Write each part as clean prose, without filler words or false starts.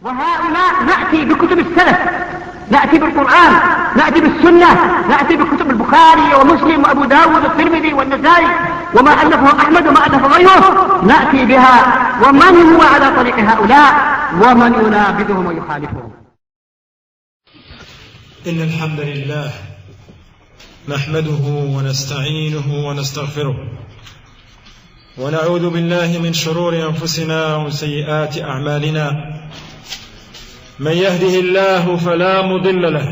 وهؤلاء نأتي بكتب السلف، نأتي بالقرآن، نأتي بالسنة، نأتي بكتب البخاري ومسلم وأبو داود والترمذي والنسائي وما ألفه أحمد وما ألف غيره، نأتي بها. ومن هو على طريق هؤلاء ومن ينابذهم ويخالفهم؟ إن الحمد لله نحمده ونستعينه ونستغفره ونعوذ بالله من شرور أنفسنا وسيئات أعمالنا. من يهده الله فلا مضل له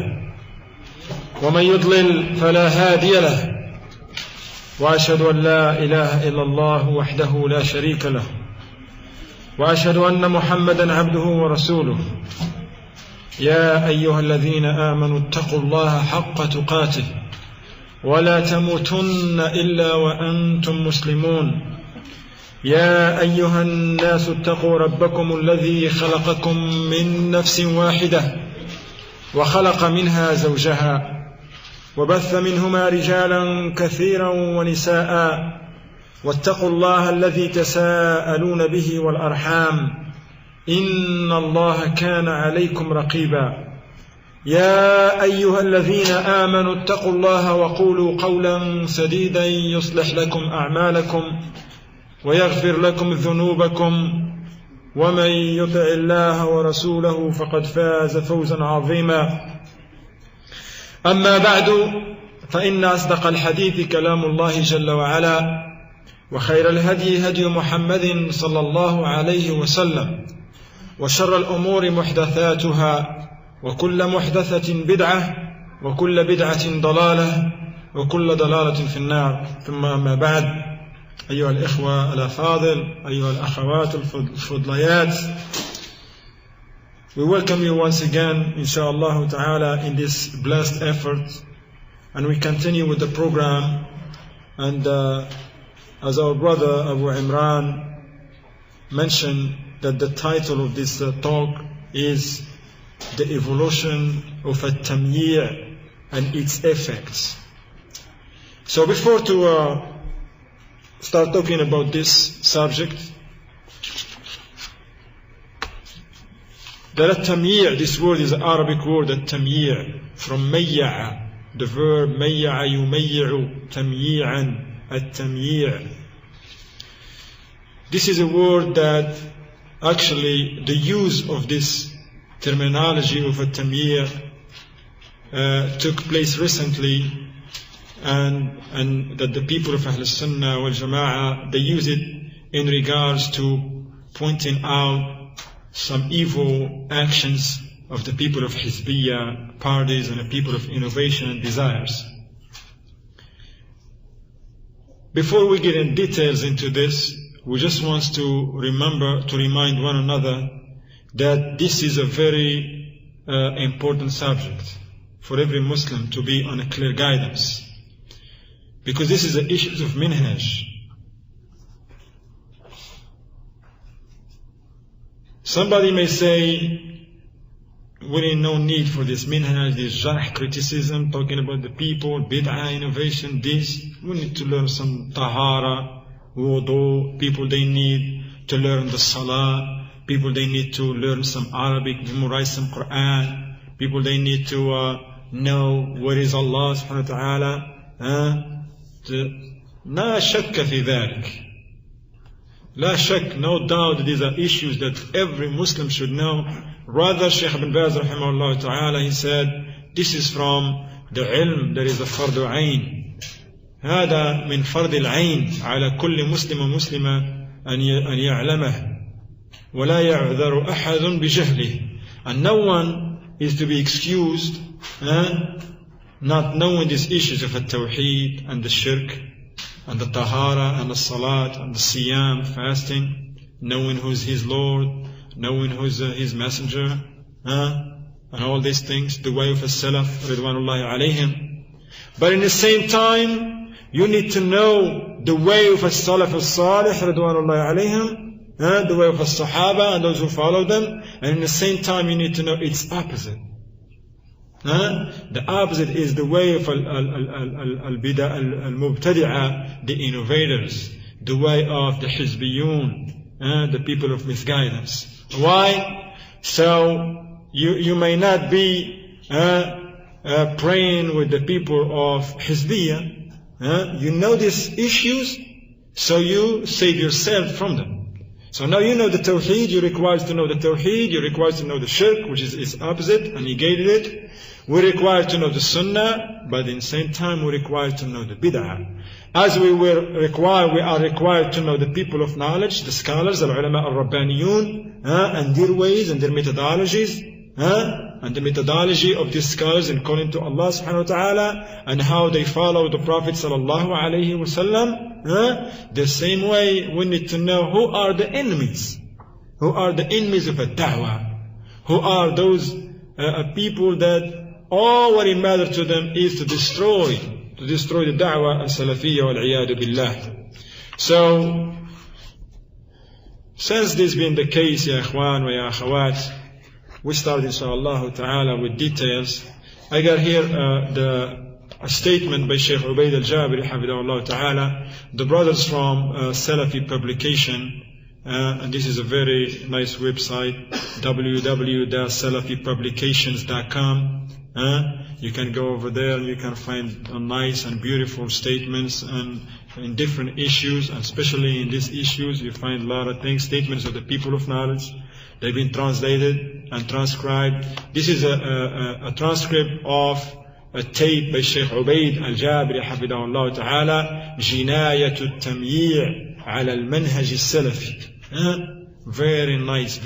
ومن يضلل فلا هادي له، وأشهد أن لا إله إلا الله وحده لا شريك له، وأشهد أن محمدا عبده ورسوله. يا أيها الذين آمنوا اتقوا الله حق تقاته ولا تموتن إلا وأنتم مسلمون. يا أيها الناس اتقوا ربكم الذي خلقكم من نفس واحدة وخلق منها زوجها وبث منهما رجالا كثيرا ونساء، واتقوا الله الذي تساءلون به والأرحام إن الله كان عليكم رقيبا. يا أيها الذين آمنوا اتقوا الله وقولوا قولا سديدا يصلح لكم أعمالكم ويغفر لكم ذنوبكم، ومن يطع الله ورسوله فقد فاز فوزا عظيما. أما بعد، فإن أصدق الحديث كلام الله جل وعلا، وخير الهدي هدي محمد صلى الله عليه وسلم، وشر الأمور محدثاتها، وكل محدثة بدعة، وكل بدعة ضلالة، وكل ضلالة في النار. ثم أما بعد، أيها الإخوة الأفاضل، أيها الأخوات الفضليات, we welcome you once again, inshallah ta'ala, in this blessed effort, and we continue with the program. And as our brother Abu Imran mentioned, that the title of this talk is The Evolution of At-Tamyi' and Its Effects. So before to start talking about this subject, that At-Tamyi', this word is an Arabic word, At-Tamyi', from Mayya'a, the verb Mayya'a yumayyi'u, Tamyi'an, At-Tamyi'. This is a word that actually the use of this terminology of At-Tamyi' took place recently, and that the people of Ahl Sunnah wal Jama'ah, they use it in regards to pointing out some evil actions of the people of Hizbiyya parties and the people of innovation and desires. Before we get in details into this, we just want to remind one another that this is a very important subject for every Muslim to be on a clear guidance, because this is the issues of minhaj. Somebody may say, we need no need for this minhaj, this jarh criticism, talking about the people, bid'ah, innovation, this. We need to learn some tahara, wudu. People, they need to learn the salah. People, they need to learn some Arabic, memorize some Quran. People, they need to know what is Allah subhanahu wa ta'ala. لا شك في ذلك. لا شك, no doubt that these are issues that every Muslim should know. Rather, Shaykh Ibn Baz rahimahullah ta'ala, he said, this is from the ilm that is a fardu ayn. هذا من فرض العين على كل مسلم ومسلمة أن يعلمه ولا يعذر أحد بجهله. And no one is to be excused not knowing these issues of the Tawheed and the Shirk and the Tahara and the Salat and the Siyam, fasting, knowing who's his Lord, knowing who's his Messenger, and all these things, the way of the Salaf, Ridwanullahi alayhim. But in the same time, you need to know the way of the Salaf al-Salih, Ridwanullahi alayhim, the way of the Sahaba and those who follow them, and in the same time you need to know its opposite. The opposite is the way of al-bid'ah, al-mubtadi'ah, the innovators, the way of the hizbiyun, the people of misguidance. Why? So you may not be praying with the people of Hizbiyah. You know these issues, so you save yourself from them. So now you know the Tawheed, you're required to know the Tawheed, you're required to know the Shirk, which is its opposite, and negated it. We're required to know the Sunnah, but in the same time we're required to know the Bid'ah. As we are required to know the people of knowledge, the scholars, al-ulama al-rabbaniyun, and their ways and their methodologies, and the methodology of these scholars in calling to Allah subhanahu wa ta'ala, and how they follow the Prophet sallallahu alayhi wa sallam. The same way we need to know who are the enemies. Who are the enemies of a da'wah? Who are those people that all what it matters to them is to destroy the da'wah al-salafiyya wal-'iyadu billah. So, since this being the case, ya ikhwan wa ya akhawat, we start inshaAllah ta'ala with details. I got here a statement by Sheikh Ubaid al-Jabiri hafidhahullah ta'ala, the brothers from Salafi Publication, and this is a very nice website, www.salafipublications.com. You can go over there and you can find nice and beautiful statements and in different issues, and especially in these issues you find a lot of things, statements of the people of knowledge. They've been translated and transcribed. This is a transcript of a tape by Sheikh Ubaid al-Jabiri hafidhahullah ta'ala, جناية التمييع على المنهج السلفي. Very nice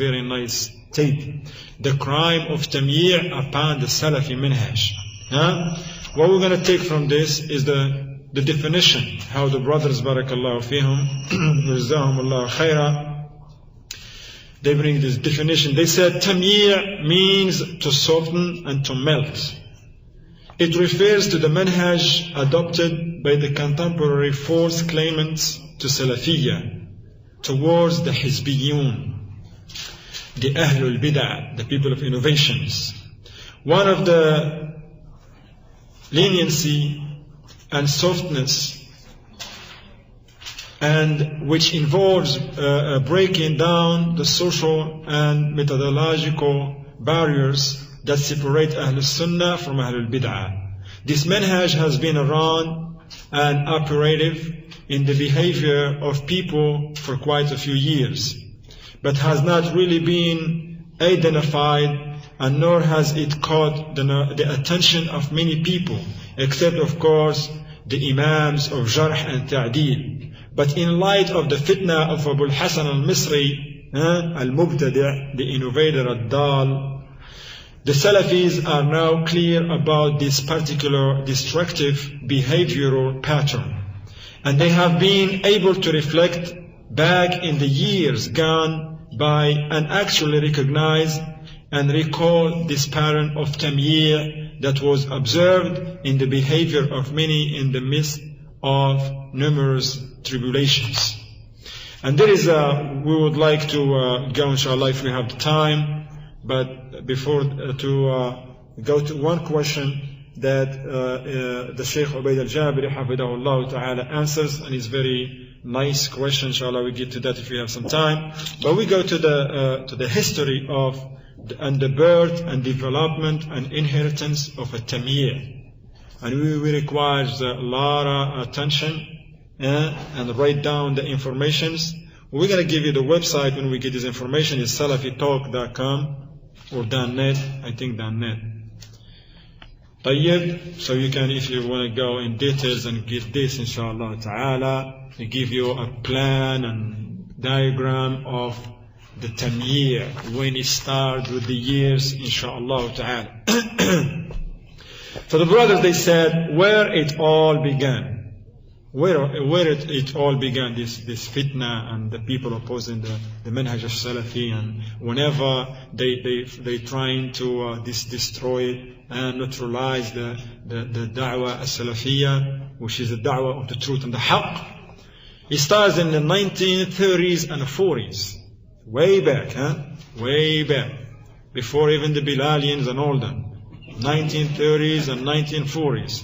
tape. The crime of tamyi' upon the Salafi manhaj. What we're going to take from this is the definition, how the brothers, barakallahu fihum, jazahumullah khaira, they bring this definition. They said tamyi' means to soften and to melt. It refers to the manhaj adopted by the contemporary false claimants to Salafiyya towards the Hizbiyun, the Ahlul Bid'ah, the people of innovations. One of the leniency and softness, and which involves breaking down the social and methodological barriers that separate Ahlul Sunnah from Ahlul Bid'ah. This manhaj has been around and operative in the behavior of people for quite a few years, but has not really been identified, and nor has it caught the attention of many people, except of course the Imams of Jarh and Ta'deel. But in light of the fitna of Abu al-Hasan al-Misri, al-Mubtadi', the innovator al-Dal, the Salafis are now clear about this particular destructive behavioral pattern, and they have been able to reflect back in the years gone by and actually recognize and recall this pattern of tamyi' that was observed in the behavior of many in the midst of numerous tribulations. And there is we would like to go inshallah if we have the time, but before to go to one question that the Shaykh Ubaid al-Jabiri hafidhahullah ta'ala answers, and it's very nice question, inshallah we get to that if we have some time. But we go to the history of and the birth and development and inheritance of a tamyi'. And we require a lot of attention and write down the informations. We're going to give you the website when we get this information. It's salafitalk.com or .net, I think .net. طيب, so you can, if you want to go in details and get this, inshallah ta'ala, we give you a plan and diagram of the tamyi' when it started with the years, inshallah ta'ala. So the brothers, they said where it all began. Where it all began, this fitna and the people opposing the manhaj of Salafi, and whenever they trying to destroy and neutralize the da'wah as-Salafiyya, which is the da'wah of the truth and the haqq. It starts in the 1930s and 40s. Way back, way back. Before even the Bilalians and all them. 1930s and 1940s.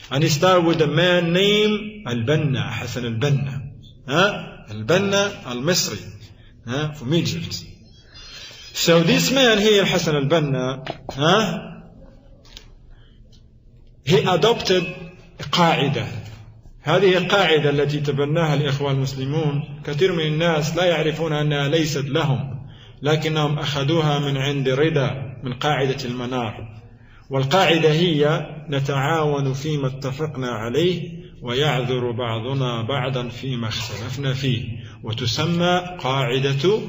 And it started with a man named Al-Banna, Hassan Al-Banna. Al-Banna Al-Misri, from Egypt. So this man here, Hassan al-Banna, he adopted قاعدة. هذه القاعدة التي تبناها الإخوان المسلمون كثير من الناس لا يعرفون أنها ليست لهم، لكنهم أخذوها من عند رضا، من قاعدة المنار. والقاعدة هي نتعاون فيما اتفقنا عليه ويعذر بعضنا بعضا فيما اختلفنا فيه، وتسمى قاعدة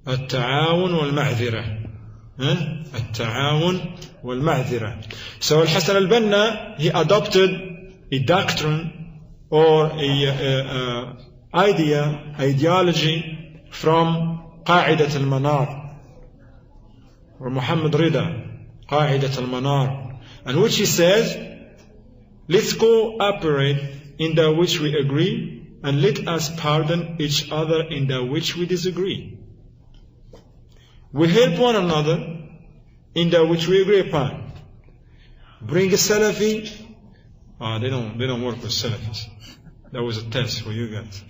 التعاون والمعذرة. التعاون والمعذرة. So Hassan al-Banna, he adopted a doctrine or a ideology from قاعدة المنار or Muhammad Rida, قاعدة المنار, and which he says, let's cooperate in that which we agree, and let us pardon each other in that which we disagree. We help one another in that which we agree upon. Bring a Salafi. They don't work with Salafis. That was a test for you guys.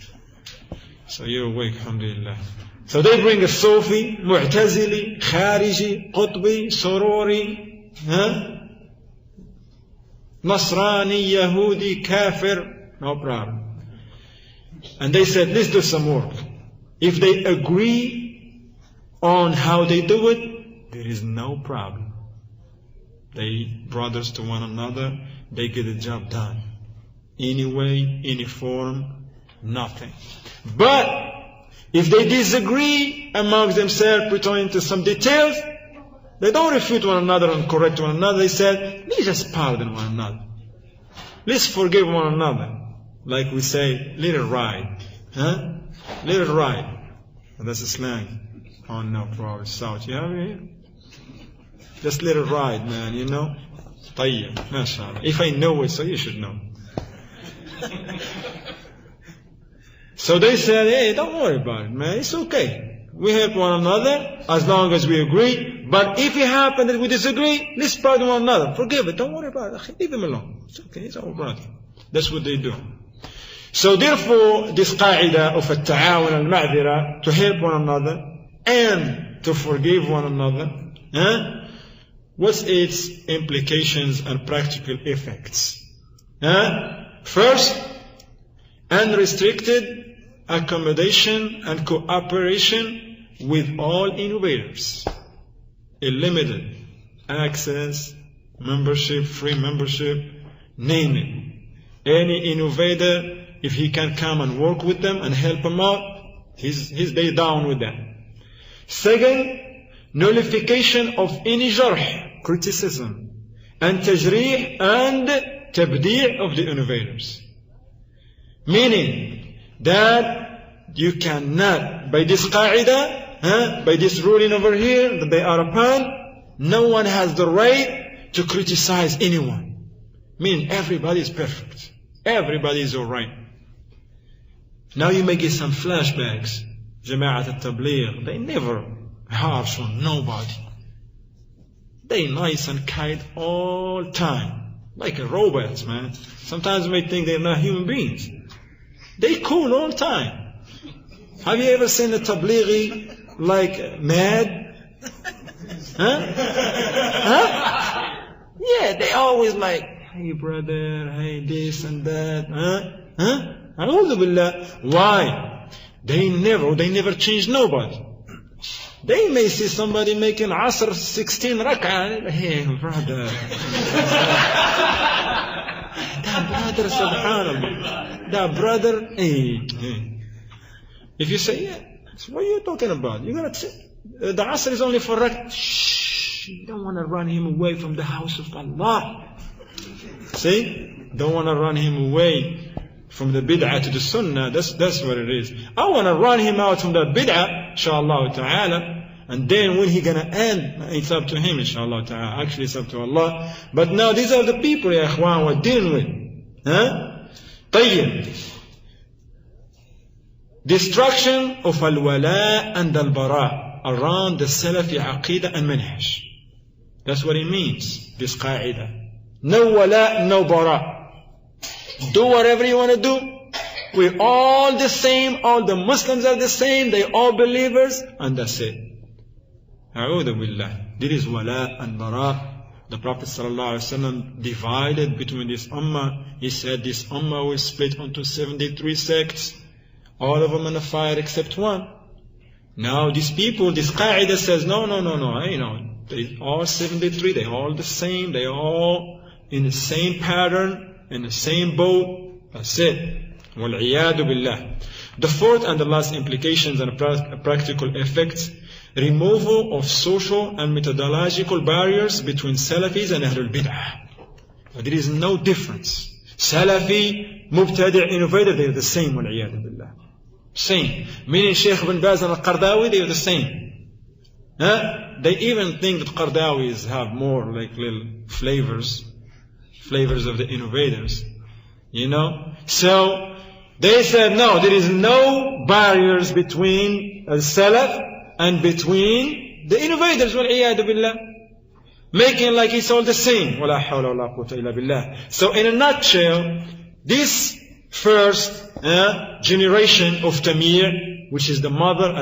So you're awake, alhamdulillah. So they bring a Sufi, Mu'tazili, Khariji, Qutbi, Sururi, Nasrani, Yahudi, Kafir, no problem. And they said, let's do some work. If they agree on how they do it, there is no problem. They brothers to one another, they get the job done. Any way, any form, nothing. But if they disagree amongst themselves pertaining to some details, they don't refute one another and correct one another. They said, let's just pardon one another. Let's forgive one another. Like we say, let it ride. Let it ride. And that's a slang. Oh no, probably South. You have it here? Just let it ride, man, you know? طيب, mashallah. If I know it, so you should know. So they said, hey, don't worry about it, man. It's okay. We help one another as long as we agree. But if it happens that we disagree, let's pardon one another. Forgive it. Don't worry about it. Leave him alone. It's okay. It's our brother. That's what they do. So therefore, this qaida of التعاون المعذرة, to help one another and to forgive one another, what's its implications and practical effects? First, unrestricted accommodation and cooperation with all innovators. Unlimited access, membership, free membership, name it. Any innovator, if he can come and work with them and help them out, they down with that. Second, nullification of any jarh, criticism, and tajrih and tabdi' of the innovators. Meaning that you cannot, by this qaida, by this ruling over here that they are upon, no one has the right to criticize anyone. Meaning everybody is perfect. Everybody is alright. Now you may get some flashbacks. Jama'at al-Tabligh, they never harsh on nobody. They nice and kind all time. Like robots, man. Sometimes you may think they're not human beings. They cool all time. Have you ever seen a Tablighi like mad? Yeah, they always like, hey brother, hey this and that. A'udhu billah. Why? They never change nobody. They may see somebody making Asr 16 rak'ah. Hey brother. That brother, subhanallah. That brother, hey. If you say, yeah, so what are you talking about? You're going to say, the Asr is only for rak'ah. Shh, you don't want to run him away from the house of Allah. See? Don't want to run him away from the bid'ah to the sunnah. That's what it is. I want to run him out from that bid'ah, inshallah ta'ala. And then when he gonna end, it's up to him, inshallah ta'ala. Actually, it's up to Allah. But now these are the people, ya ikhwan, we're dealing with. طيب. Destruction of al-wala and al-bara around the Salafi aqidah and manhaj. That's what it means, this qa'idah. No wala, no bara. Do whatever you want to do. we're all the same, all the Muslims are the same, they all believers, and that's it. A'udhu billah. This is wala and bara. The Prophet ﷺ divided between this ummah. He said this ummah will split onto 73 sects, all of them on the fire except one. Now these people, this qa'idah says, no, they all 73, they all the same, they all in the same pattern, in the same boat. That's it. Wal-'iyadu billah. The fourth and the last implications and practical effects, removal of social and methodological barriers between Salafis and Ahlul Bid'ah. There is no difference. Salafi, Mubtadi', innovator, they are the same. Wal-'iyadu billah. Same. Meaning Shaykh ibn Baz and Al-Qardawi, they are the same. They even think that Qardawis have more like little flavors of the innovators. So they said, no, there is no barriers between Salaf and between the innovators. Wal-'iyadu billah. Making like it's all the same. Wala hawla wala quwwata illa billah. So in a nutshell, this first generation of Tamir', which is the mother,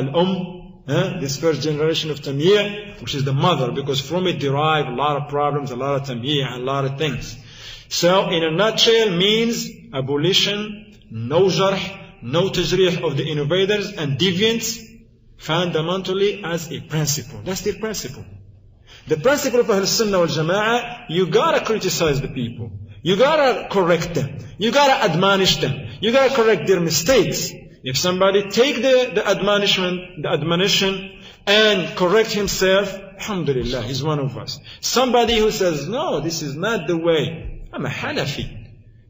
this first generation of Tamir', which is the mother, because from it derive a lot of problems, a lot of Tamir', a lot of things. So in a nutshell means abolition, no jarh, no tajrih of the innovators and deviants, fundamentally as a principle. That's their principle. The principle of Ahl Sunnah wal Jama'ah, you gotta criticize the people. You gotta correct them. You gotta admonish them. You gotta correct their mistakes. If somebody take the admonition and correct himself, alhamdulillah, he's one of us. Somebody who says, no, this is not the way. I'm a Hanafi.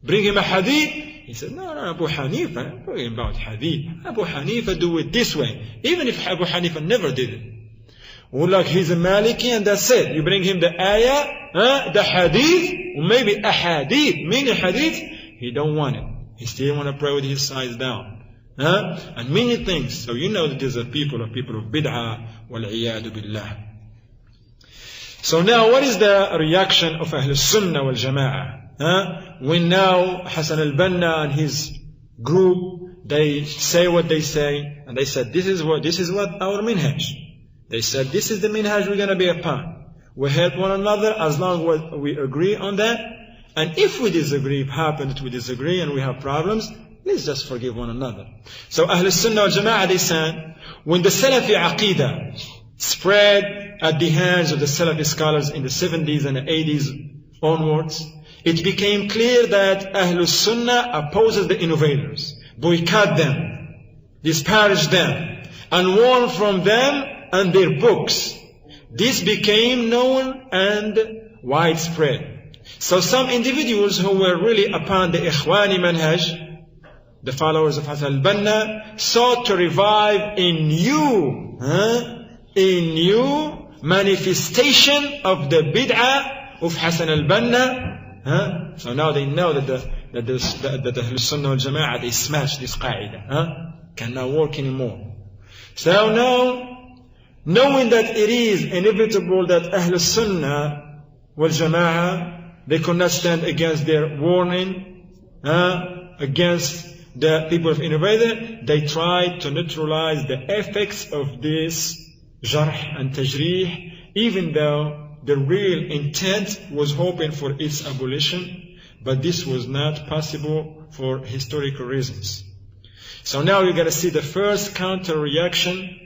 Bring him a hadith. He said, no, Abu Hanifa, I'm talking about hadith. Abu Hanifa do it this way. Even if Abu Hanifa never did it. Or like he's a Maliki and that's it. You bring him the ayah, the hadith, or maybe a hadith, many hadith, he don't want it. He still want to pray with his sides down. And many things. So you know that these are people of bid'ah, wal-'iyadu billah. So now what is the reaction of Ahl Sunnah wal Jama'ah? When now Hassan al-Banna and his group, they say what they say, and they said, this is what our minhaj. They said, this is the minhaj we're going to be upon. We help one another as long as we agree on that. And if we disagree, it happens that we disagree and we have problems, let's just forgive one another. So Ahl Sunnah wal Jama'ah, they said, when the Salafi Aqidah spread at the hands of the Salafi scholars in the 70s and the 80s onwards, it became clear that Ahl Sunnah opposes the innovators, boycott them, disparage them, and warn from them and their books. This became known and widespread. So some individuals who were really upon the Ikhwani manhaj, the followers of Hassan al-Banna, sought to revive a new manifestation of the bid'ah of Hassan al-Banna. So now they know that the Ahl Sunnah wal Jama'ah, they smashed this qa'idah. Cannot work anymore. So now, knowing that it is inevitable that Ahl Sunnah wal Jama'ah, they could not stand against their warning, against the people of innovator, they tried to neutralize the effects of this jarh and tajrih, even though the real intent was hoping for its abolition, but this was not possible for historical reasons. So now you're going to see the first counter-reaction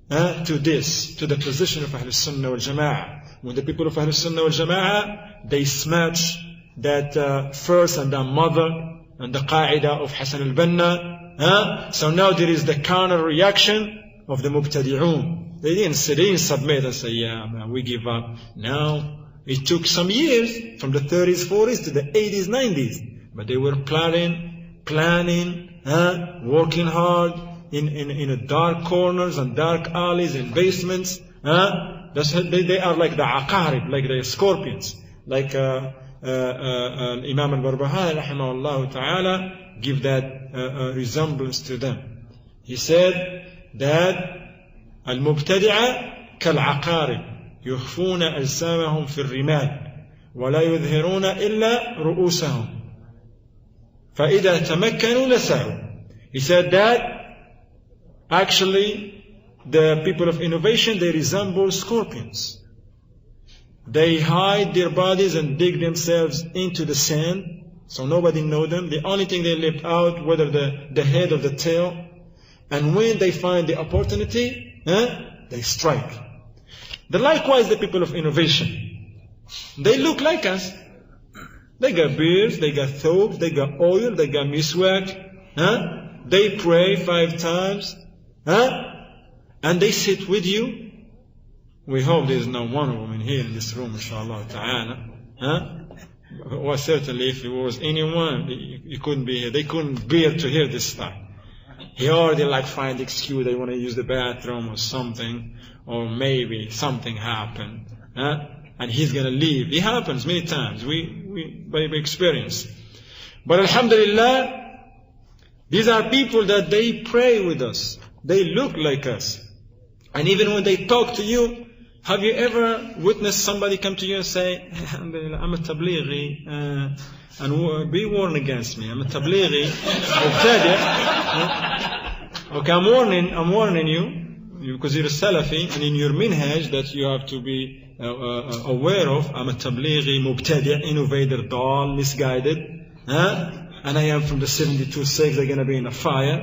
to this, to the position of Ahl Sunnah wal Jama'ah. When the people of Ahl Sunnah wal Jama'ah, they smash that first and the mother and the qa'idah of Hassan al-Banna. So now there is the counter-reaction of the Mubtadi'un. They didn't submit and say, yeah, man, we give up. No, it took some years, from the 30s, 40s to the 80s, 90s. But they were planning, working hard in dark corners and dark alleys and basements. They are like the aqarib, like the scorpions. Like Imam al-Barbahari, rahimahullah ta'ala, give that resemblance to them. He said that المبتدعة كالعقارب يخفون أجسامهم في الرمال ولا يظهرون إلا رؤوسهم فإذا تمكنوا لسعوا. He said that actually the people of innovation, they resemble scorpions. They hide their bodies and dig themselves into the sand, so nobody knows them. The only thing they lift out, whether the head or the tail. And when they find the opportunity, they strike. Likewise, the people of innovation, they look like us. They got beards, they got thobes, they got oil, they got miswak. They pray 5 times. And they sit with you. We hope there is no one of them in here in this room, inshallah ta'ala. Well, certainly if it was anyone, you couldn't be here. They couldn't bear to hear this stuff. He already find excuse, they want to use the bathroom or something, or maybe something happened, and he's going to leave. It happens many times. We by experience. But alhamdulillah, these are people that they pray with us. They look like us. And even when they talk to you, have you ever witnessed somebody come to you and say, alhamdulillah, I'm a tablighi, and be warned against me. I'm a tablighi, okay, I'm warning you, because you're a Salafi, and in your minhaj that you have to be aware of, I'm a tablighi, mubtadi', innovator, dal, misguided, and I am from the 72 sects, they're going to be in a fire,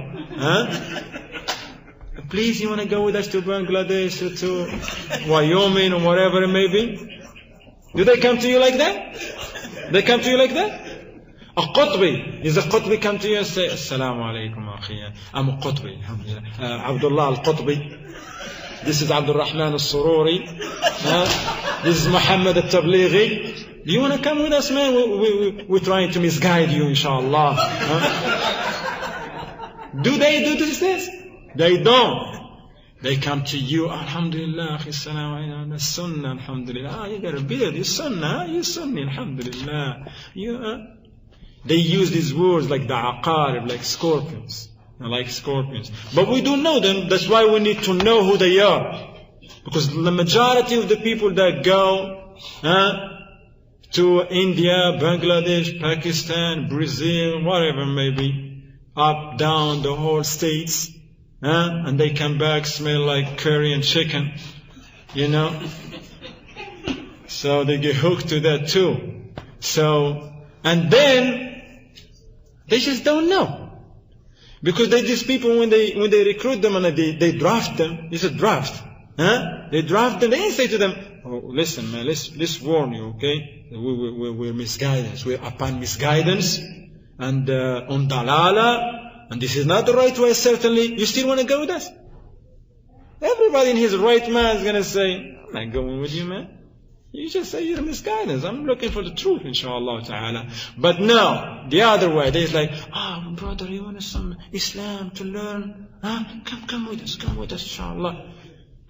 please, you want to go with us to Bangladesh or to Wyoming or whatever it may be? Do they come to you like that? They come to you like that? A Qutbi. Is a Qutbi come to you and say, Assalamu alaikum akhiya. I'm a Qutbi. Abdullah al-Qutbi. This is Abdul Rahman al-Sururi. This is Muhammad al-Tablighi. Do you want to come with us, man? We're trying to misguide you, inshallah. Do they do this? They don't. They come to you, alhamdulillah, the sunnah, alhamdulillah. You got a beard, you sunnah, you sunni, alhamdulillah. They use these words like the aqarib, like scorpions. But we don't know them, that's why we need to know who they are. Because the majority of the people that go to India, Bangladesh, Pakistan, Brazil, whatever maybe, up, down, the whole states, and they come back smell like curry and chicken, so they get hooked to that too. And then they just don't know, because these people when they recruit them and they draft them, it's a draft, they draft them. They didn't say to them, oh, listen man, let's warn you, okay, we're misguidance, we're upon misguidance and on dalala. And this is not the right way, certainly. You still want to go with us? Everybody in his right mind is going to say, I'm not going with you, man. You just say you're misguidance. I'm looking for the truth, inshallah ta'ala. But no, the other way. They're like, brother, you want some Islam to learn? Come with us, inshallah.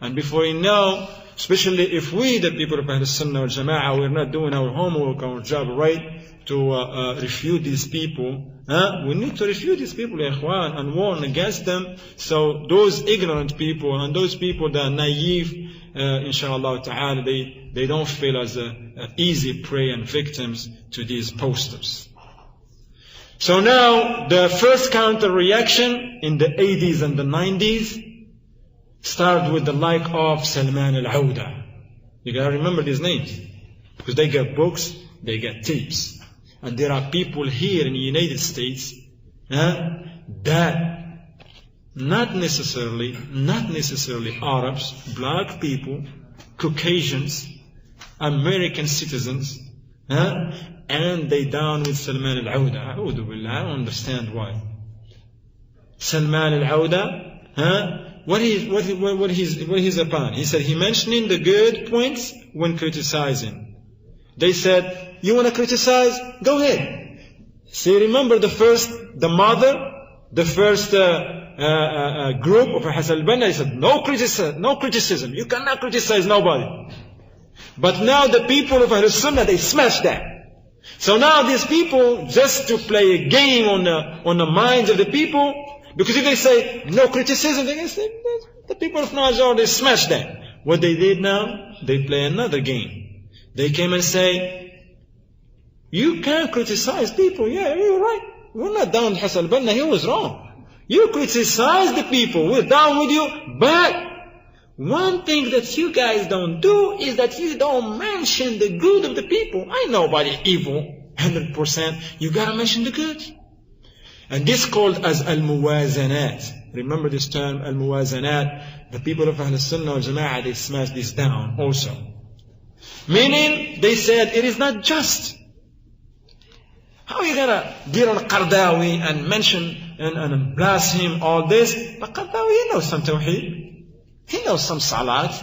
And before you know, especially if we, the people of Ahl Sunnah wal Jama'ah, we're not doing our homework, our job right, to refute these people, we need to refute these people, ikhwan, and warn against them. So those ignorant people and those people that are naive, inshallah ta'ala, they don't feel as easy prey and victims to these posters. So now, the first counter reaction in the 80s and the 90s started with the like of Salman al-Auda. You gotta remember these names, because they get books, they get tapes. And there are people here in the United States that not necessarily Arabs, black people, Caucasians, American citizens, and they down with Salman al-Auda. A'udhu billah, I don't understand why. Salman al-Auda, what he's upon? He said he mentioning the good points when criticizing. They said, you want to criticize? Go ahead. See, remember the first group of Hassan al-Banna, he said, no criticism. You cannot criticize nobody. But now the people of Ahl Sunnah, they smashed that. So now these people, just to play a game on the minds of the people, because if they say no criticism, they can say, the people of Najjar, they smashed that. What they did now, they play another game. They came and say, you can't criticize people. Yeah, you're right. we're not down with Hassan al-Banna, he was wrong. You criticize the people, we're down with you, but one thing that you guys don't do is that you don't mention the good of the people. I know about the evil, 100%. You gotta mention the good. And this is called as al-muwazanat. Remember this term, al-muwazanat. The people of Ahl Sunnah wal Jama'ah, they smashed this down also. Meaning, they said, it is not just. How are you gonna get on Qardawi and mention and blast him all this? But Qardawi, he knows some tawheed. He knows some salat.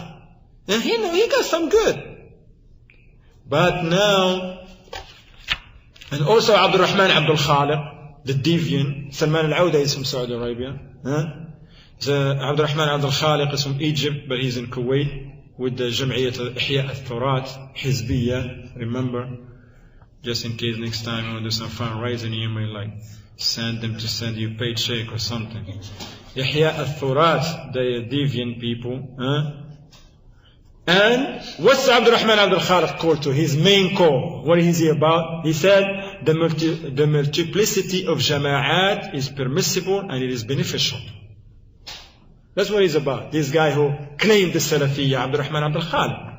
And he got some good. But now, and also Abdul Rahman Abdul Khaliq, the deviant, Salman al-Awda is from Saudi Arabia. Abdul Rahman Abdul Khaliq is from Egypt, but he's in Kuwait with the Jam'iyyat Ihya al-Thurat, Hizbiyya, remember? Just in case next time you want to do some fundraising, you may like send them to send you paycheck or something. Ihya al-Thurat, the deviant people. And what's Abdul Rahman Abdul Khaliq called to? His main call. What is he about? He said the multiplicity of jama'at is permissible and it is beneficial. That's what he's about. This guy who claimed the Salafiyya, Abdul Rahman Abdul Khaliq.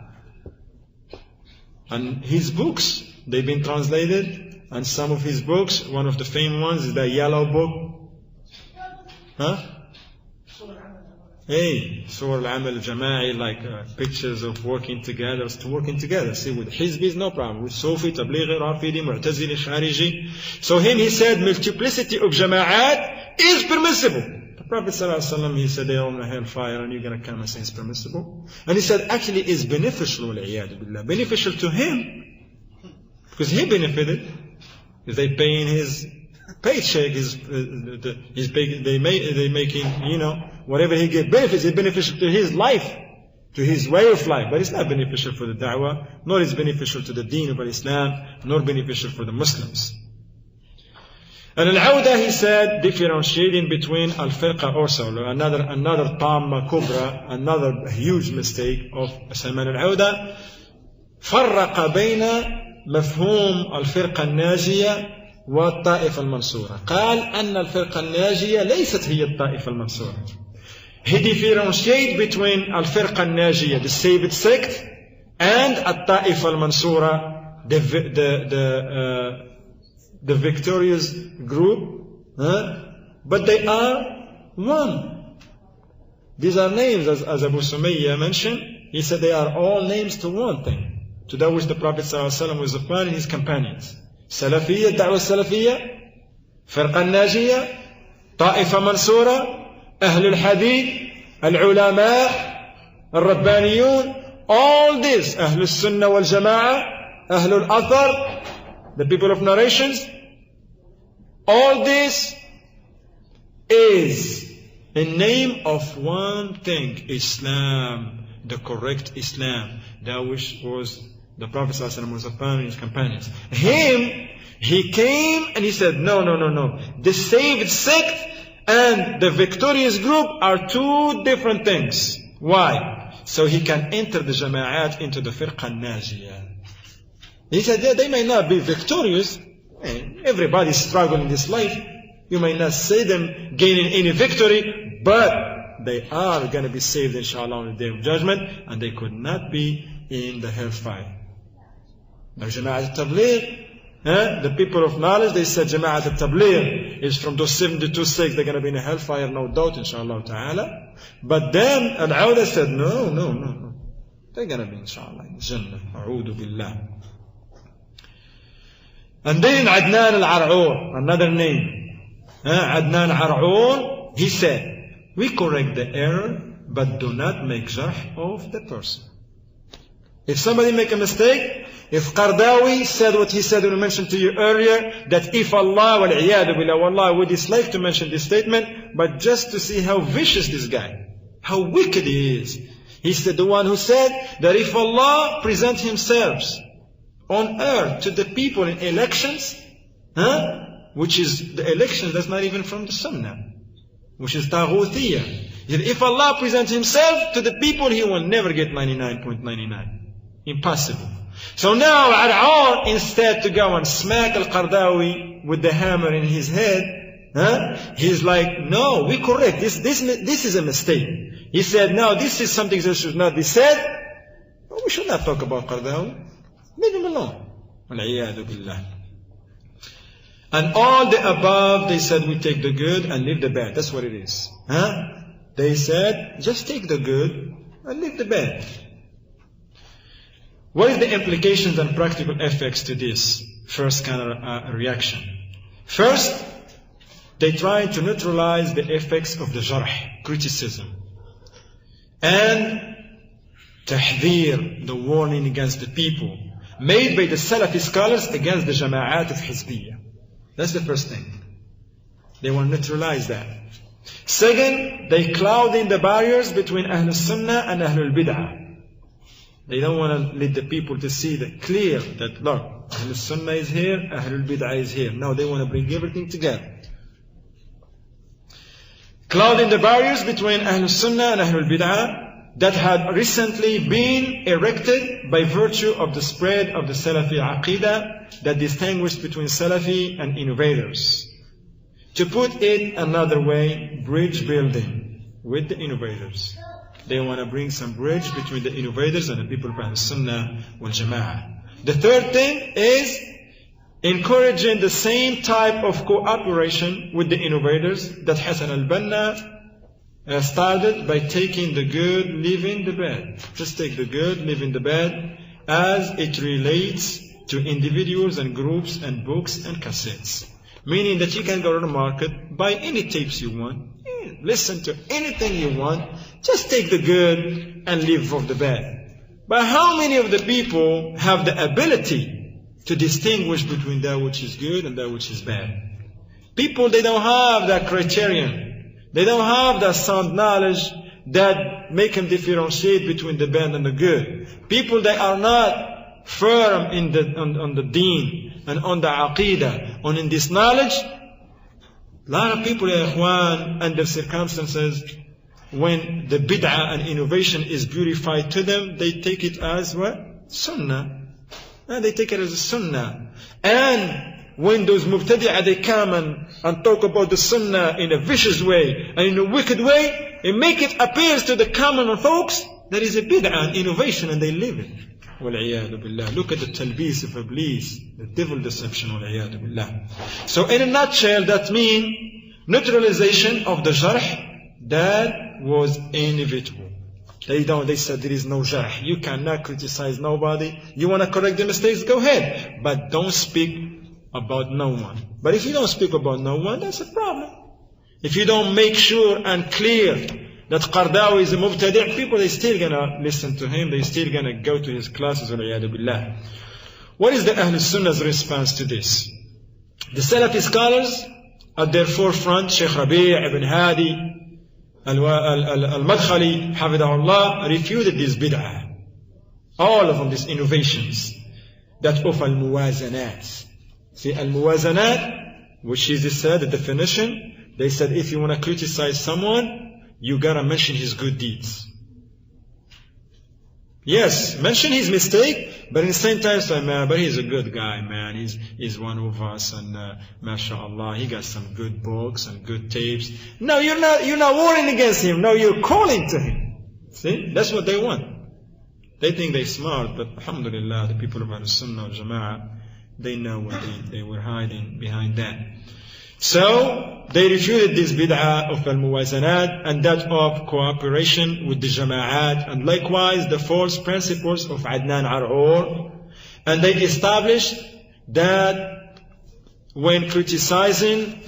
And his books, they've been translated. And some of his books, one of the famous ones is the yellow book. Hey, Surah Al-Amal Al-Jama'i, like pictures of working together. See, with Hizbis, no problem. With Sufi, Tablighi, Rafidi, Mu'tazili, Khariji. So he said multiplicity of jama'at is permissible. The Prophet ﷺ, he said, they're on the hellfire and you're going to come and say it's permissible. And he said, actually it's beneficial, beneficial to him. Because he benefited. If they paying his paycheck, they making, whatever he gets benefits, it's beneficial to his life, to his way of life. But it's not beneficial for the da'wah, nor is beneficial to the deen of Islam, nor beneficial for the Muslims. And Al-Awda, he said, differentiating between Al-Firqa also, another Tamma Kubra, another huge mistake of Salman Al-Awda, فرق بين مفهوم الفرقة الناجية والطائفة المنصورة. قال أن الفرقة الناجية ليست هي الطائفة المنصورة. He differentiated between الفرقة الناجية, the saved sect, and الطائفة المنصورة, the victorious group. But they are one. These are names, as Abu Sumayya mentioned. He said they are all names to one thing, to that which the Prophet ﷺ was upon and his companions. Salafiyya, Da'wah Salafiyya, Firqa Najiyya, Ta'ifa Mansura, Ahlul Hadith, Al-Ulama, Al-Rabbaniyun, all this, Ahlul Sunnah wal Jama'ah, Ahlul Athar, the people of narrations, all this is a name of one thing, Islam, the correct Islam, that which was the Prophet ﷺ was upon his companions. He came and he said, no. The saved sect and the victorious group are two different things. Why? So he can enter the jama'at into the firqa najiyah. He said, they may not be victorious. Everybody struggling in this life. You may not see them gaining any victory, but they are going to be saved, inshallah, on the day of judgment, and they could not be in the hellfire. Now, Jama'at al-Tabligh, the people of knowledge, they said Jama'at al-Tabligh is from those 72 sects, they're going to be in the hellfire, no doubt, inshallah ta'ala. But then Al-Awda said, no. They're going to be, inshallah, in Jannah. A'udhu billah. And then Adnan al-Ar'ur, another name. Adnan al-Ar'ur, he said, we correct the error, but do not make jarh of the person. If somebody make a mistake, if Qardawi said what he said when I mentioned to you earlier, that if Allah wal-iyadu billah, wallah, would dislike to mention this statement, but just to see how vicious this guy, how wicked he is. He said, the one who said that if Allah present himself on earth to the people in elections, which is the election that's not even from the Sunnah, which is Taghutiyah. If Allah presents himself to the people, he will never get 99.99. Impossible. So now Ar'ur, instead to go and smack Al-Qardawi with the hammer in his head, he's like, no, we correct. This is a mistake. He said, no, this is something that should not be said. We should not talk about Qaradawi. Leave him alone. وَالْعِيَاذُ بِاللَّهِ. And all the above, they said, we take the good and leave the bad. That's what it is. They said, just take the good and leave the bad. What is the implications and practical effects to this first kind of reaction? First, they try to neutralize the effects of the jarh, criticism, and tahdhir, the warning against the people, made by the Salafi scholars against the jama'at of Hizbiyya. That's the first thing. They want to neutralize that. Second, they cloud in the barriers between Ahlul Sunnah and Ahlul Bid'ah. They don't want to let the people to see that clear that, look, Ahlul Sunnah is here, Ahlul Bid'ah is here. No, they want to bring everything together. Clouding the barriers between Ahlul Sunnah and Ahlul Bid'ah that had recently been erected by virtue of the spread of the Salafi Aqidah that distinguished between Salafi and innovators. To put it another way, bridge building with the innovators. They want to bring some bridge between the innovators and the people of Ahlul Sunnah wal Jama'ah. The third thing is encouraging the same type of cooperation with the innovators that Hassan al-Banna started by taking the good, leaving the bad. Just take the good, leaving the bad, as it relates to individuals and groups and books and cassettes. Meaning that you can go to the market, buy any tapes you want, listen to anything you want, just take the good and leave off the bad. But how many of the people have the ability to distinguish between that which is good and that which is bad? People, they don't have that criterion. They don't have that sound knowledge that make them differentiate between the bad and the good. People, they are not firm on the deen and on the aqidah, on in this knowledge. A lot of people, ya ikhwan, under circumstances, when the bid'ah and innovation is beautified to them, they take it as what? Sunnah. And they take it as a sunnah. And when those mubtadi'ah, they come and talk about the sunnah in a vicious way and in a wicked way, and make it appear to the common folks that is a bid'ah and innovation, and they live it. وَالْعِيَاذُ بِاللَّهِ. Look at the talbis of Iblis, the devil deception. وَالْعِيَاذُ بِاللَّهِ. So in a nutshell, that means neutralization of the jarh that was inevitable. They said there is no jarh. You cannot criticize nobody. You want to correct the mistakes, go ahead. But don't speak about no one. But if you don't speak about no one, that's a problem. If you don't make sure and clear that Qaradawi is a mubtadi', people, they still gonna listen to him, they still gonna go to his classes. Billah. What is the Ahlul Sunnah's response to this? The Salafi scholars at their forefront, Shaykh Rabi' ibn Hadi al-Madkhali, Hafidahullah, refuted this bid'ah. All of them, these innovations that of al-muwazanat. See, al-muwazanat, which is the definition, they said if you want to criticize someone, you gotta mention his good deeds. Yes, mention his mistake, but in the same time say, man, but he's a good guy, man. He's one of us, and mashallah, he got some good books and good tapes. No, you're not warning against him. No, you're calling to him. See, that's what they want. They think they're smart, but alhamdulillah, the people of Ahlul Sunnah wal Jama'ah, they know what they were hiding behind that. So, they refuted this bid'ah of al-muwazanat and that of cooperation with the jama'at, and likewise the false principles of Adnan Ar'ur. And they established that when criticizing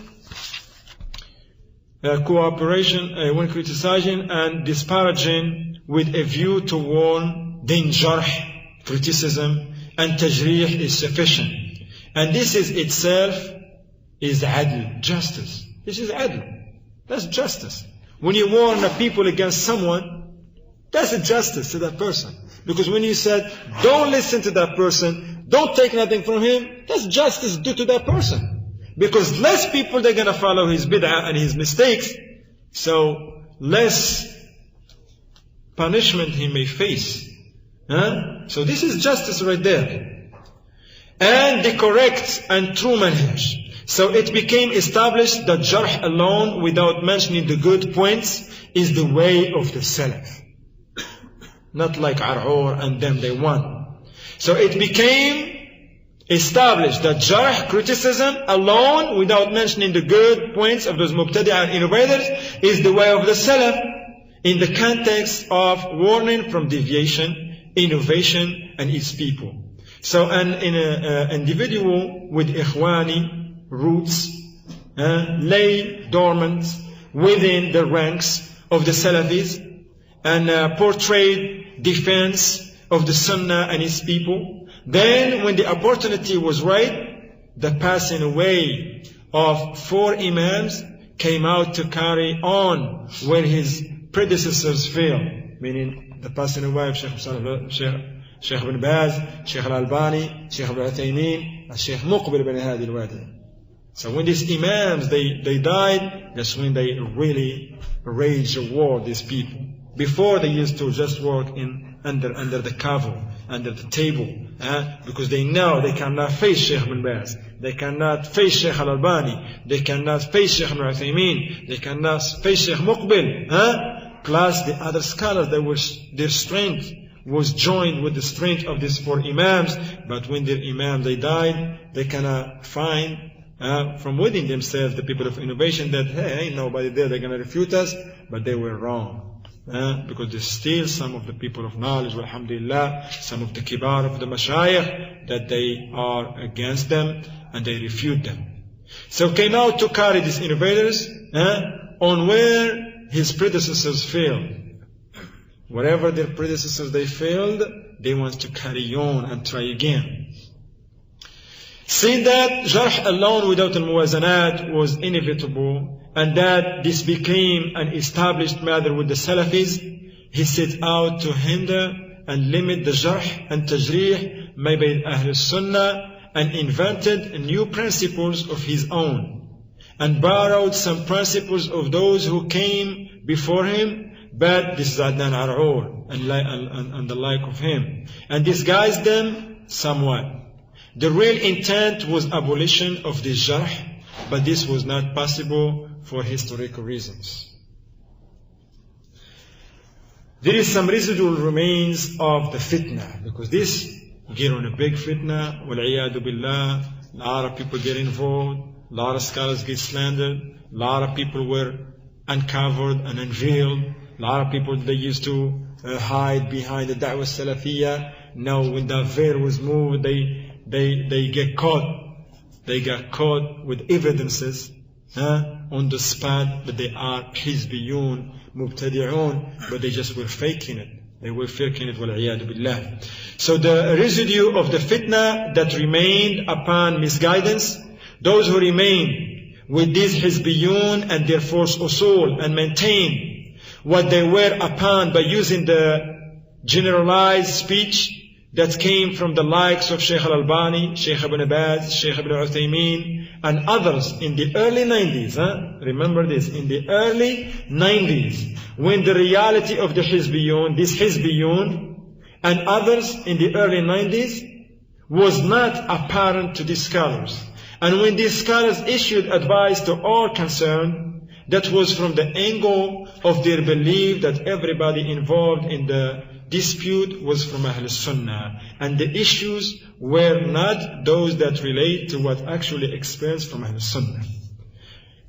when criticizing and disparaging with a view to warn, then jarh, criticism, and tajrih is sufficient. And this is itself is adl, justice. This is adl. That's justice. When you warn the people against someone, that's a justice to that person. Because when you said, don't listen to that person, don't take nothing from him, that's justice due to that person. Because less people, they're going to follow his bid'ah and his mistakes, so less punishment he may face. So this is justice right there. And the correct and true manhaj. So it became established that jarh alone, without mentioning the good points, is the way of the Salaf. Not like Ar'ur and them, they won. So it became established that jarh, criticism alone, without mentioning the good points of those mubtadi'ah and innovators, is the way of the Salaf, in the context of warning from deviation, innovation, and its people. So an individual with ikhwani roots lay dormant within the ranks of the Salafis and portrayed defense of the Sunnah and its people. Then when the opportunity was right, the passing away of 4 Imams came out to carry on where his predecessors failed, meaning the passing away of Sheikh ibn Baz, Sheikh al-Albani, Sheikh ibn Uthaymeen, and Sheikh Muqbil ibn Hadi al-Wadi. So when these Imams, they died, that's when they really waged a war, these people. Before they used to just work under the cover, under the table, because they know they cannot face Sheikh ibn Baz, they cannot face Sheikh al-Albani, they cannot face Sheikh ibn Uthaymeen, they cannot face Sheikh Muqbil, plus the other scholars, their strength was joined with the strength of these 4 Imams. But when their Imam, they died, they cannot find from within themselves the people of innovation that, hey, ain't nobody there, they're going to refute us. But they were wrong. Because there's still some of the people of knowledge, alhamdulillah, some of the kibar of the mashayikh, that they are against them and they refute them. So came out to carry these innovators on where his predecessors failed. Wherever their predecessors they failed, they want to carry on and try again. See that jarh alone without al-muwazanat was inevitable, and that this became an established matter with the Salafis, he set out to hinder and limit the jarh and tajrih made by Ahl Sunnah, and invented new principles of his own, and borrowed some principles of those who came before him. But this is Adnan Ar'ur and the like of him, and disguised them somewhat. The real intent was abolition of this jarh, but this was not possible for historical reasons. There is some residual remains of the fitna, because this get on a big fitna, wal-iyadu billah, a lot of people get involved, a lot of scholars get slandered, a lot of people were uncovered and unveiled. A lot of people, they used to hide behind the da'wah salafiyah. Now when the veil was moved, they get caught. They got caught with evidences on the spot that they are hizbiyun, mubtadi'un, but they just were faking it. They were faking it, wal-iyadu billah. So the residue of the fitna that remained upon misguidance, those who remained with these hizbiyun and their false usul and maintained what they were upon by using the generalized speech that came from the likes of Sheikh al-Albani, Sheikh ibn Baz, Sheikh ibn Uthaymeen, and others in the early 90s. Remember this, in the early 90s, when the reality of the Hizbiyun, this Hizbiyun, and others in the early 90s, was not apparent to these scholars. And when these scholars issued advice to all concerned, that was from the angle of their belief that everybody involved in the dispute was from Ahl Sunnah, and the issues were not those that relate to what actually experienced from Ahl Sunnah.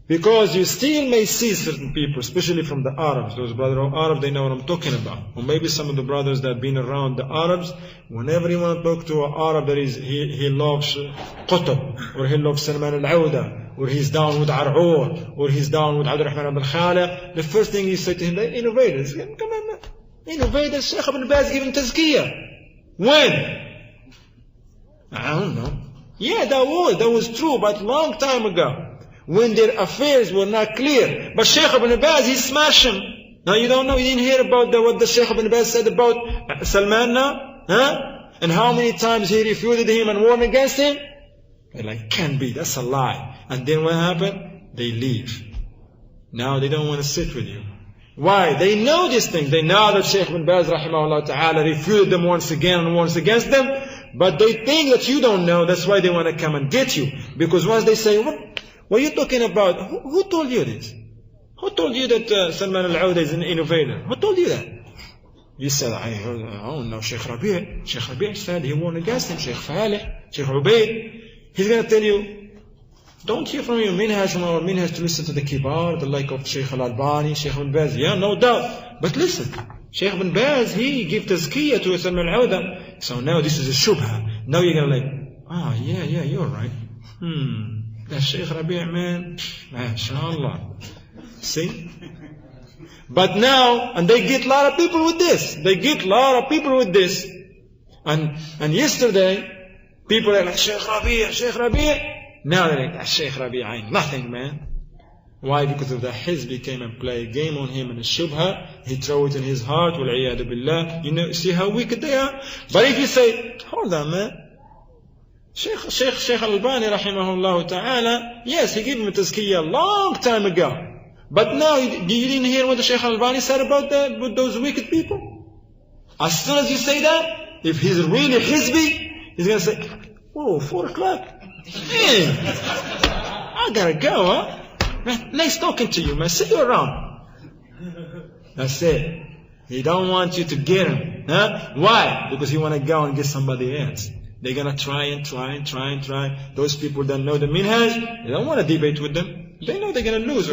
Because you still may see certain people, especially from the Arabs, those brothers of Arabs, they know what I'm talking about. Or maybe some of the brothers that have been around the Arabs, whenever you want to talk to an Arab that is, he loves Qutb, or he loves Salman al-Awda, or he's down with Ar'ur, or he's down with Abdurrahman Abdul Khalaq, the first thing you say to him, they're innovators. Come on, innovators, Sheikh ibn Baz giving tazkiyah. When? I don't know. Yeah, that was true, but long time ago, when their affairs were not clear. But Sheikh ibn Baz, he smashed him. Now you don't know, you didn't hear about what the Sheikh ibn Baz said about Salman now? And how many times he refuted him and warned against him? They're like, can't be, that's a lie. And then what happened? They leave. Now they don't want to sit with you. Why? They know these things. They know that Sheikh ibn Baz rahimahullah ta'ala refuted them once again and once against them. But they think that you don't know, that's why they want to come and get you. Because once they say, what What are you talking about? Who told you this? Who told you that Salman al-Auda is an innovator? Who told you that? You said, I heard, oh no, Sheikh Rabi'. Sheikh Rabi' said he warned against him. Sheikh Falih, Sheikh Ubaid. He's going to tell you, don't hear from your minhaj, from our minhaj to listen to the kibar, the like of Sheikh al-Albani, Sheikh ibn Baz. Yeah, no doubt. But listen, Sheikh ibn Baz, he gave tazkiyah to Salman al-Auda. So now this is a shubha. Now you're going to like, yeah, you're right. That Sheikh Rabi' man, mashallah. See? But now, and they get a lot of people with this. And yesterday, people are like, Sheikh Rabi'. Now they're like, Sheikh Rabi' ain't nothing, man. Why? Because of the Hizbi came and played a game on him and the shubha. He threw it in his heart, wal-iyadu billah. You know, see how wicked they are? But if you say, hold on, man. Sheikh al-Albani, rahimahullah ta'ala, yes, he gave him a tazkiyah a long time ago. But now, you didn't hear what the Sheikh al-Albani said about that, with those wicked people? As soon as you say that, if he's really Hizbi, he's going to say, whoa, 4 o'clock. Man, I gotta go, huh? Man, nice talking to you, man. See you around. That's it. He don't want you to get him. Huh? Why? Because you want to go and get somebody else. They're going to try. Those people that know the minhaj, they don't want to debate with them. They know they're going to lose.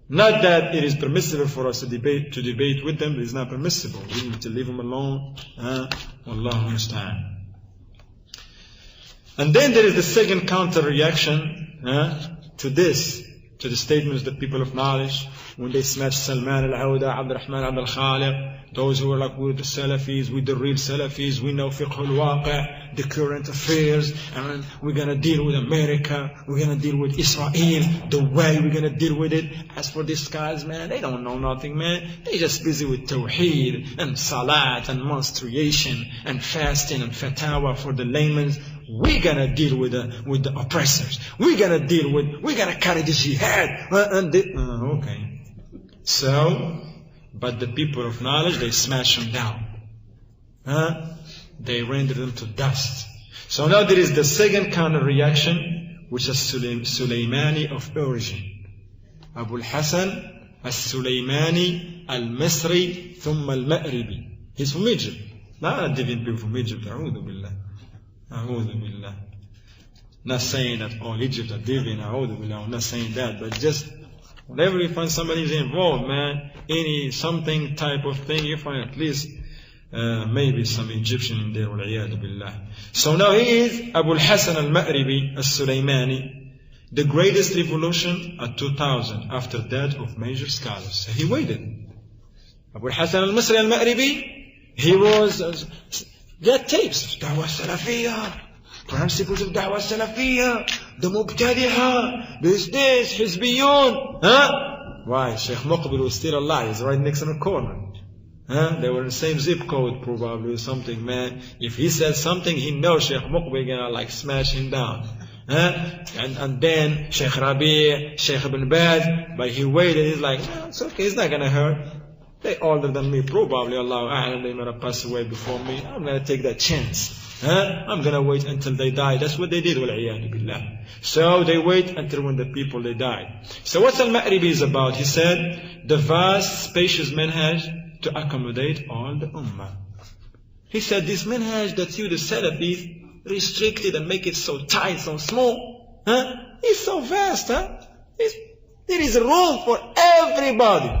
Not that it is permissible for us to debate with them. It's not permissible. We need to leave them alone. Wallahu musta'an. And then there is the second counter reaction to this, to the statements that people of knowledge, when they smash Salman al-Auda, Abdurrahman al-Khaliq, those who are like with the Salafis, with the real Salafis, we know fiqh al-waqi', the current affairs, and we're going to deal with America, we're going to deal with Israel, the way we're going to deal with it. As for these guys, man, they don't know nothing, man. They're just busy with tawheed and salat and menstruation and fasting and fatawa for the laymen. We're going to deal with the oppressors. We're going to carry the jihad. Okay. So, but the people of knowledge, they smash them down. They render them to dust. So now there is the second counter reaction, which is Sulaymani of origin. Abu al-Hasan al-Sulaymani al-Misri thumma al-Ma'ribi. He's from Egypt. Not even people from Egypt. A'udhu billah. Not saying that all Egypt are Divian, I'm not saying that, but just whenever you find somebody's involved, man, something type of thing, you find at least maybe some Egyptian in there, wal-iyadu billah. So now he is Abu al-Hasan al-Ma'ribi al-Sulaymani, the greatest revolution at 2000 after that of major scholars. So he waited. Abu al-Hasan al-Misri al-Ma'ribi, he was get tapes, Dawah Salafiyah, principles of Dawah Salafiyah, the Mubtadiha, this, Hizbiyun. Why? Sheikh Muqbil was still alive. He's right next in the corner. They were in the same zip code probably or something, man. If he said something, he knows Sheikh Muqbil gonna like smash him down. And then Sheikh Rabi', Sheikh ibn Baz, but he waited, he's like, it's okay, it's not gonna hurt. They're older than me, probably, Allahu A'lam, they might have passed away before me. I'm going to take that chance. I'm going to wait until they die. That's what they did, wal-iyadu billah. So they wait until when the people, they die. So what's al-Ma'ribi is about? He said, the vast, spacious manhaj to accommodate all the ummah. He said, this manhaj that you, the Salafis, restricted and make it so tight, so small, it's so vast, there is room for everybody.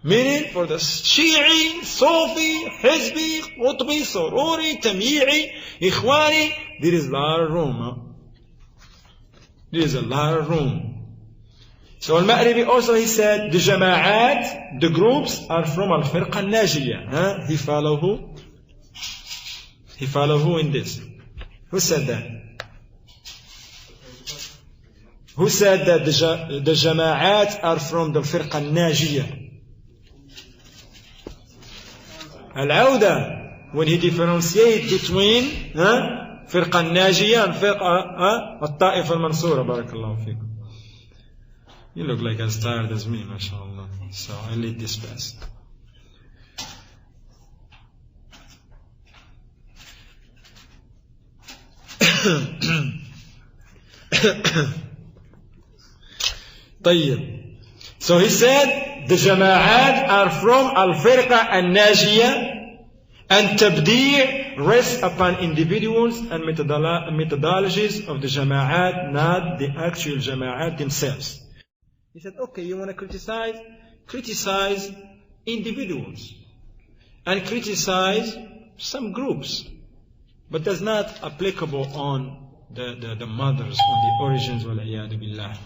Meaning for the Shi'i, Sufi, Hizbi, Qutbi, Sururi, Tamyi'i, Ikhwani, there is a lot of room. There is a lot of room. So Al-Ma'ribi also, he said, the Jama'at, the groups are from Al-Firqa Al-Najiyah. He follow who? He follow who in this? Who said that? Who said that the Jama'at are from the Firqa Al-Najiyah? Al-Auda, when he differentiates between Firqa Al-Najiyah and Firqa Al-Ta'if Al-Mansura, barakallahu fikum. You look like as tired as me, mashallah. So I lead this fast. طيب. So he said the jama'at are from al-firqa al-najiyah, and tabdi' rests upon individuals and methodologies of the jama'at, not the actual jama'at themselves. He said, okay, you want to criticize? Criticize individuals and criticize some groups, but that's not applicable on the mothers, on the origins, wal-iyadu billah.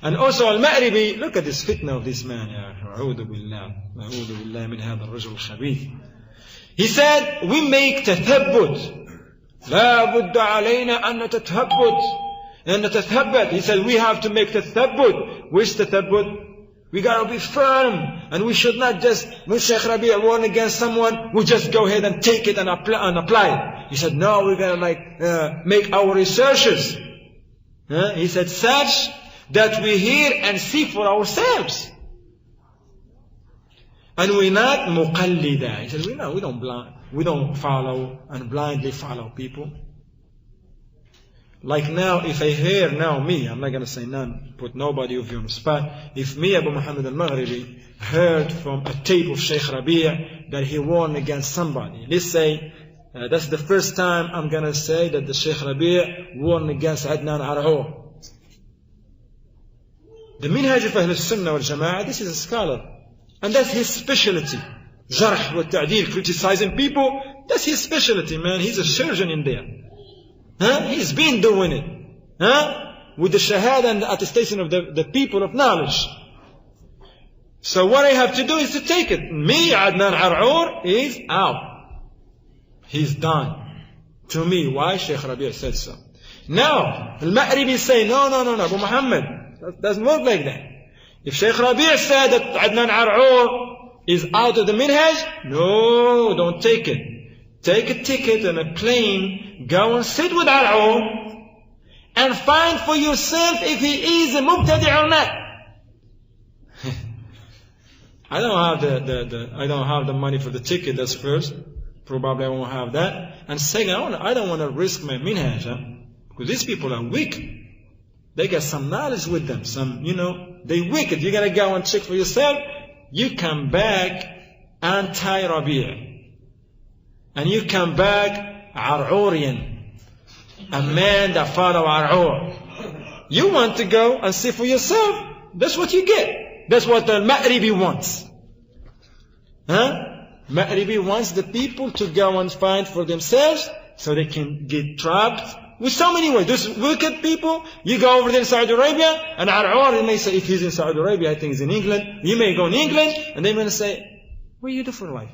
And also al-Ma'ribi, look at this fitna of this man, a'udhu billah min hadha al-rajul al-khabith. He said, we make tathabbut. لا بد علينا أن نتثبت. He said, we have to make tathabbut. Which tathabbut? We got to be firm, and we should not just, when Shaykh Rabi' warn against someone, we just go ahead and take it and apply it. He said, no, we're going to make our researches. He said, such that we hear and see for ourselves. And we're not muqallida. He said, we don't follow and blindly follow people. Like now, if I hear now me, I'm not going to say none, put nobody of you on the spot. If me, Abu Muhammad al-Maghribi, heard from a tape of Shaykh Rabi' that he warned against somebody, let's say, that's the first time I'm going to say that the Shaykh Rabi' warned against Adnan Ar'ur. The Minhaj of Ahl Sunnah wal Jama'ah, this is a scholar. And that's his specialty. Jarh wa ta'deel, criticizing people, that's his specialty, man. He's a surgeon in there. He's been doing it. With the shahada and the attestation of the people of knowledge. So what I have to do is to take it. Me, Adnan Ar'ur, is out. He's done. To me, why? Shaykh Rabi' said so. Now, Al-Ma'ribi say, no, Abu Muhammad, that doesn't work like that. If Shaykh Rabi' said that Adnan Ar'ur is out of the minhaj, no, don't take it. Take a ticket and a plane, go and sit with Ar'ur, and find for yourself if he is a mubtadi' or not. I don't have the money for the ticket, that's first. Probably I won't have that. And second, I don't want to risk my minhaj, because these people are weak. They got some knowledge with them, they wicked. You gotta go and check for yourself. You come back anti-Rabi'. And you come back Ar'urian, a man that follow Ar'ur. You want to go and see for yourself. That's what you get. That's what the Ma'ribi wants. Ma'ribi wants the people to go and find for themselves so they can get trapped with so many ways. Those wicked people, you go over there in Saudi Arabia, and Ar'ur, they may say, if he's in Saudi Arabia, I think he's in England. You may go in England, and they may say, what do you do for life?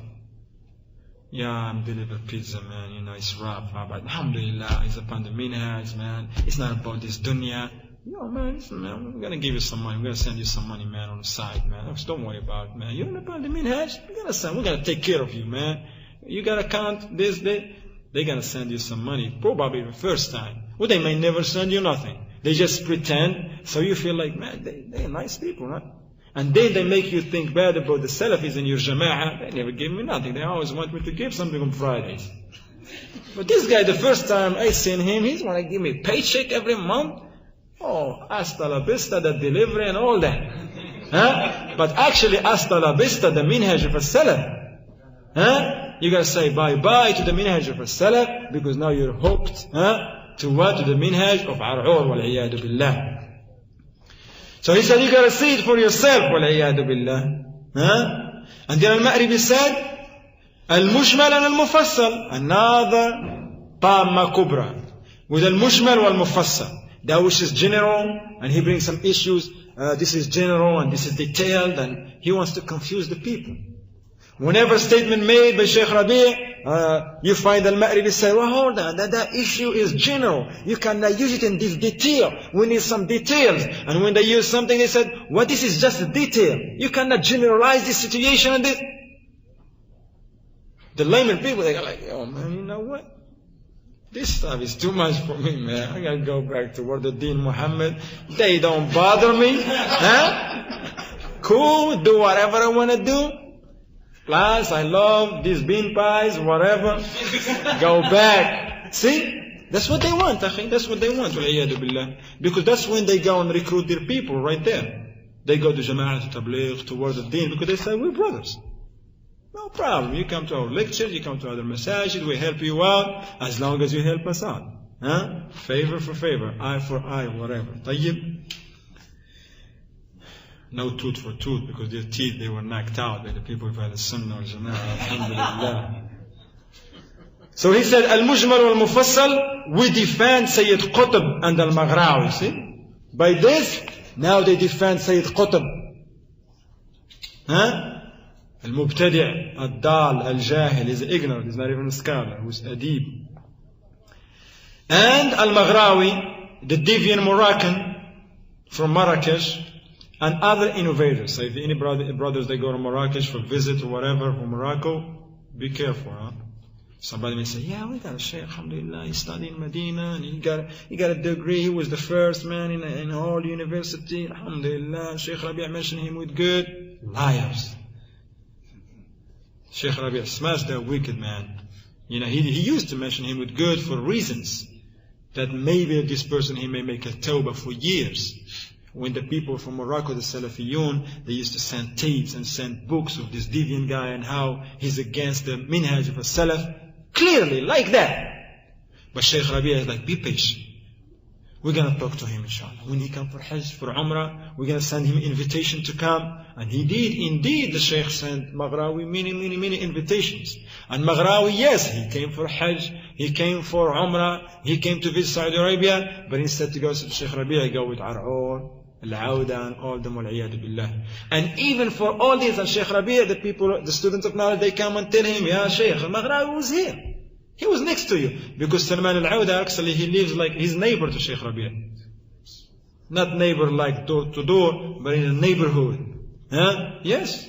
Yeah, I'm delivering pizza, man. It's rough. But alhamdulillah, it's upon the minhaj, man. It's not about this dunya. Man, we're going to give you some money. We're going to send you some money, man, on the side, man. Don't worry about it, man. You're not about the minhaj. We're going to take care of you, man. You got to count this. They're going to send you some money. Probably the first time. Well, they may never send you nothing. They just pretend. So you feel like, man, they're nice people, right? And then they make you think bad about the Salafis in your Jama'ah. They never gave me nothing. They always want me to give something on Fridays. But this guy, the first time I seen him, he's want to give me a paycheck every month. Oh, hasta la vista, the delivery and all that. But actually, hasta la vista, the minhaj of a-salaf. You gotta say bye-bye to the minhaj of a-salaf, because now you're hooked, to what? To the minhaj of Ar'ur, wal-iyadu billah. So he said, you gotta see it for yourself, wal-iyadu billah. And then Al-Ma'ribi said, Al-Mushmal and Al-Mufassal, another Tamma Kubra. With Al-Mushmal wal-Mufassal. That which is general, and he brings some issues, this is general and this is detailed, and he wants to confuse the people. Whenever a statement made by Shaykh Rabi', you find Al-Ma'ribi say, well, hold on, that issue is general. You cannot use it in this detail. We need some details. And when they use something, they said, well, this is just a detail. You cannot generalize this situation and this. The layman people, they go like, oh man, you know what? This stuff is too much for me, man. I gotta go back to Ward al-Din Muhammad. They don't bother me. Cool, do whatever I want to do. Plus, I love these bean pies, whatever. Go back. See? That's what they want, akhi. That's what they want, wal-iyadu billah. Because that's when they go and recruit their people, right there. They go to Jama'at Tabligh, towards the Deen, because they say, we're brothers. No problem. You come to our lectures, you come to other masajid, we help you out, as long as you help us out. Huh? Favor for favor, eye for eye, whatever. Tayyib. No tooth for tooth, because their teeth, they were knocked out by the people who had a Sunnah or Jama'ah. Alhamdulillah. So he said, Al-Mujmal wal-Mufassal, we defend Sayyid Qutb and Al-Maghrawi. See? By this, now they defend Sayyid Qutb. Huh? Al-Mubtadi' Al-Dal, Al-Jahil, he's ignorant, he's not even a scholar, who's adib. And Al-Maghrawi, the deviant Moroccan from Marrakesh, and other innovators. So if any brothers, they go to Marrakesh for visit or whatever from Morocco, be careful, huh? Somebody may say, yeah, we got a Shaykh, alhamdulillah, he studied in Medina, and he got a degree, he was the first man in a whole university, alhamdulillah, Shaykh Rabi' mentioned him with good. Liars. Shaykh Rabi' smashed that wicked man. He used to mention him with good for reasons that maybe this person, he may make a tawbah for years. When the people from Morocco, the Salafiyun, they used to send tapes and send books of this deviant guy and how he's against the minhaj of a Salaf. Clearly, like that. But Shaykh Rabi' is like, be patient. We're going to talk to him, inshallah. When he comes for Hajj, for Umrah, we're going to send him invitation to come. And he did. Indeed, the Shaykh sent Maghrawi many invitations. And Maghrawi, yes, he came for Hajj, he came for Umrah, he came to visit Saudi Arabia, but instead to go to Shaykh Rabi', go with Ar'ur, Al-Awda, and all them, wal-iyadu billah. And even for all these, and Shaykh Rabi', the people, the students of knowledge, they come and tell him, Ya Shaykh, Maghrawi was here. He was next to you. Because Salman al-Awda, actually, he lives like his neighbor to Shaykh Rabi'. Not neighbor like door to door, but in a neighborhood. Huh? Yes.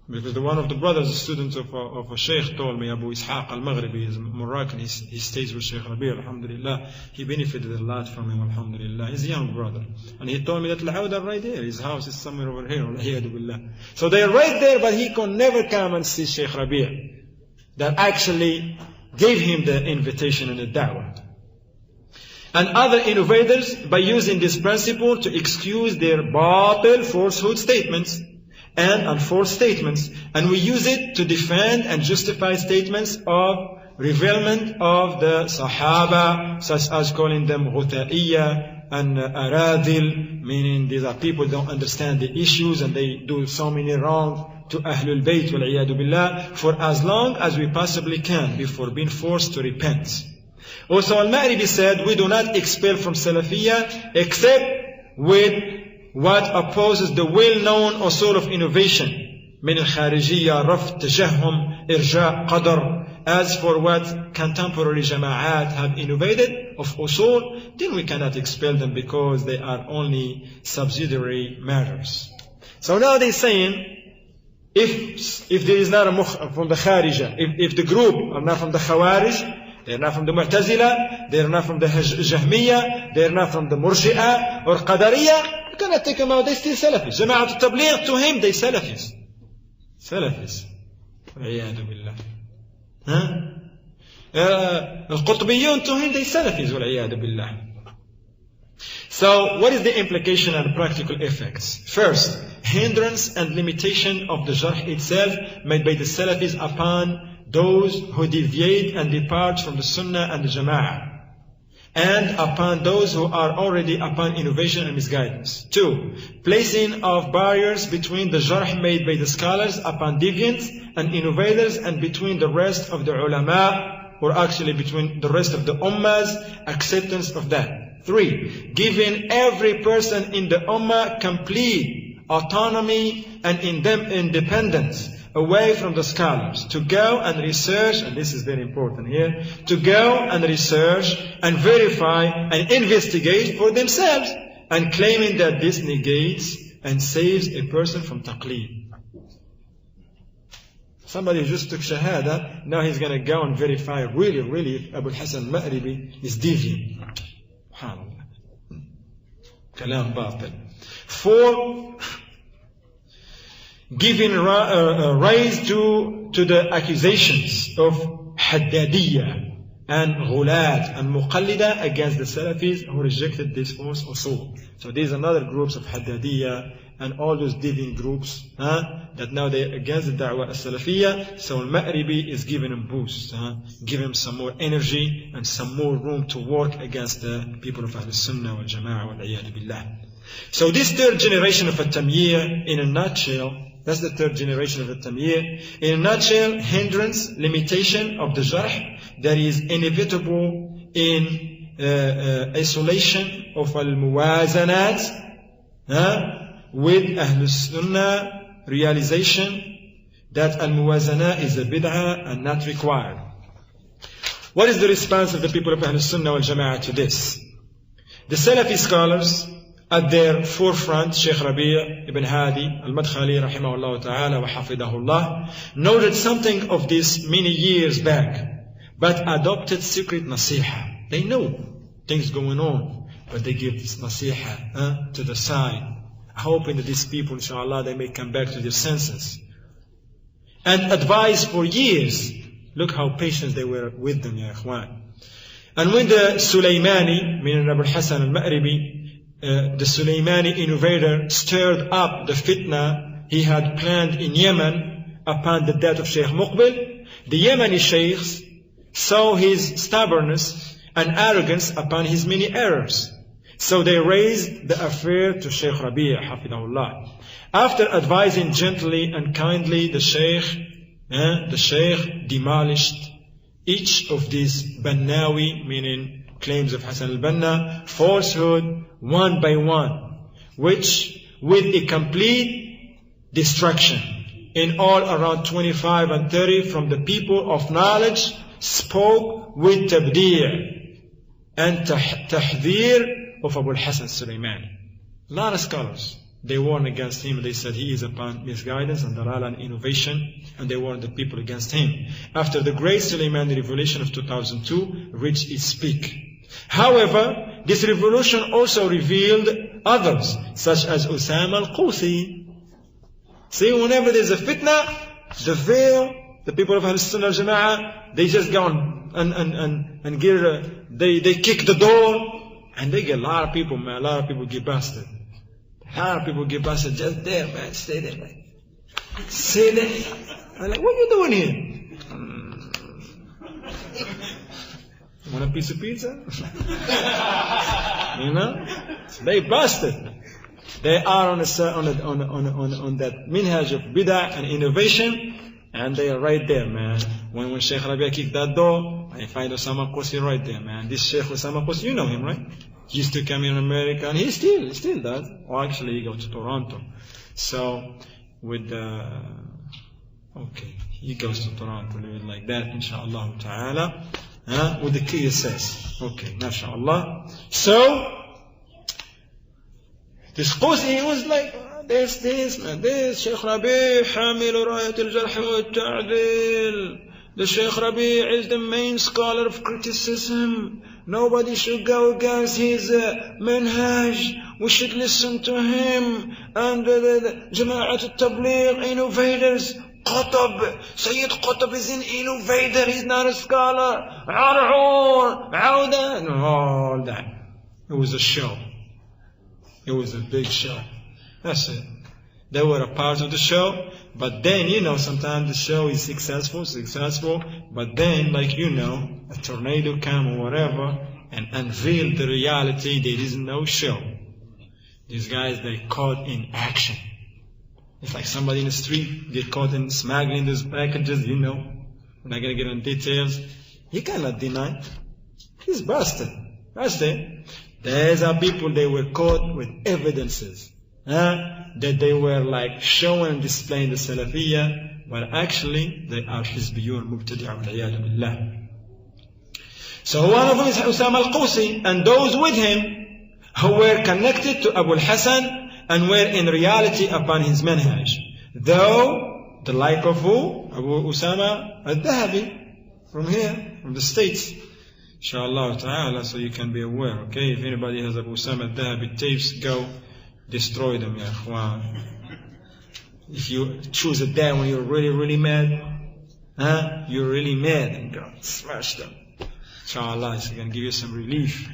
Because one of the brothers, a student of a Shaykh, told me, Abu Ishaq al-Maghribi, is Moroccan, he stays with Shaykh Rabi', alhamdulillah. He benefited a lot from him, alhamdulillah. He's a young brother. And he told me that al-Awda right there, his house is somewhere over here, al-Iyadu billah. So they're right there, but he could never come and see Shaykh Rabi'. That actually gave him the invitation and the da'wah. And other innovators, by using this principle to excuse their batil, falsehood statements and unforced statements, and we use it to defend and justify statements of revealment of the Sahaba, such as calling them Ghuta'iyya and Aradil, meaning these are people who don't understand the issues and they do so many wrongs to Ahlul Bayt wal-iyadu billah, for as long as we possibly can before being forced to repent. Also, Al-Ma'ribi said, we do not expel from Salafiyya except with what opposes the well-known usul of innovation. Min al-Kharijiyya, Raf, Tajahhum, Irja, Qadr. As for what contemporary Jama'at have innovated of usul, then we cannot expel them because they are only subsidiary matters. So now they're saying, if there is not a from the Kharija, if the group are not from the Khawarij, they are not from the Mu'tazila, they are not from the Jahmiya, they are not from the Murji'a or Qadariya, you cannot take them out, they still Salafis. Jama'at al-Tabligh, to him, they Salafis. Salafis. Wal-iyadu billah. Al-Qutbiyyun, to him, they Salafis. Wal-iyadu billah. So, what is the implication and practical effects? First, hindrance and limitation of the Jarh itself made by the Salafis upon those who deviate and depart from the Sunnah and the Jama'ah, and upon those who are already upon innovation and misguidance. 2. Placing of barriers between the Jarh made by the scholars upon deviants and innovators and between the rest of the ulama, or actually between the rest of the ummah's acceptance of that. 3. Giving every person in the ummah complete autonomy and independence away from the scholars, to go and research, and this is very important here, to go and research and verify and investigate for themselves, and claiming that this negates and saves a person from taqleed. Somebody who just took shahada, now he's going to go and verify really if Abu Hassan Ma'ribi is deviant. SubhanAllah. Kalam batil. 4. Giving rise to the accusations of Haddadiyya and Ghulat and Muqallida against the Salafis who rejected this false usul. So these are another groups of Haddadiyya and all those deviant groups that now they're against the da'wah as-salafiyya. So al-Ma'ribi is giving them boost, giving them some more energy and some more room to work against the people of Ahlul Sunnah wal Jama'ah wal Iyad Billah. So this third generation of at-Tamyi'ah, in a nutshell, that's the third generation of at-Tamyi'ah. In a nutshell, hindrance, limitation of the jarh that is inevitable in isolation of al-muwazanat with Ahlul Sunnah realization that al-muwazanah is a bid'ah and not required. What is the response of the people of Ahlul Sunnah wal Jama'ah to this? The Salafi scholars at their forefront, Shaykh Rabi' ibn Hadi al-Madkhali rahimahullah ta'ala wa hafidahullah, noted something of this many years back, but adopted secret nasiha. They know things going on, but they give this nasiha to the side, hoping that these people, inshallah, they may come back to their senses. And advise for years. Look how patient they were with them, ya ikhwan. And when the Sulaymani, meaning Abu Hassan al-Ma'ribi, the Sulaymani innovator stirred up the fitna he had planned in Yemen upon the death of Shaykh Muqbil, the Yemeni sheikhs saw his stubbornness and arrogance upon his many errors. So they raised the affair to Shaykh Rabi' hafidahullah. After advising gently and kindly, the Shaykh demolished each of these Bannawi, meaning claims of Hassan al-Banna, falsehood, one by one, which with a complete destruction in all around 25 and 30 from the people of knowledge spoke with tabdi' and tahdhir of Abu al-Hasan Sulaymani. A lot of scholars, they warned against him. They said he is upon misguidance and dalal and innovation, and they warned the people against him. After the great Sulaymani revolution of 2002 reached its peak. However, this revolution also revealed others, such as Usama al-Qusi. See, whenever there's a fitna, the veil, the people of Ahlul Sunnah al-Jama'ah, they just go and they kick the door, and they get a lot of people, man. A lot of people get busted. A lot of people get busted just there, man. Stay there, man. Stay there. I'm like, what are you doing here? Want a piece of pizza? You know? They busted. They are on that minhaj of bid'ah and innovation, and they are right there, man. When Shaykh Rabi' kicked that door, I find Usama Qusi right there, man. This Shaykh Usama Qusi, you know him, right? He used to come in America, and he still does. Or actually, he goes to Toronto. So, he goes to Toronto, like that, inshallah ta'ala. With the KSS. Okay, mashallah. So, this Qusi, he was like, there's this, man, this, Shaykh Rabi' Hamil Rayat al-Jarh wa al-Ta'dil. The Shaykh Rabi' is the main scholar of criticism. Nobody should go against his manhaj. We should listen to him. And the Jama'at al-Tabligh, innovators, Qutb, Sayyid Qutb is an innovator, he's not a scholar. Ar'ur, Auda, all that. It was a show. It was a big show. That's it. They were a part of the show, but then, sometimes the show is successful, but then, a tornado came or whatever, and unveiled the reality. There is no show. These guys, they caught in action. It's like somebody in the street get caught in smuggling those packages, We're not going to get on details. You cannot deny. He's busted. That's it. These are people, they were caught with evidences. That they were showing and displaying the Salafiyya, but actually they are Hizbiyun, Mubtadi'a wal-'iyadu billah. So one of them is Usama al-Qusi, and those with him who were connected to Abu al-Hasan and were in reality upon his manhaj. Though, the like of who? Abu Usama al-Dhahabi, from here, from the States. Inshallah ta'ala, so you can be aware, okay? If anybody has Abu Usama al-Dhahabi tapes, go destroy them, ya ikhwan. If you choose a day when you're really, really mad, you're really mad, and go smash them. Inshallah, it's going to give you some relief.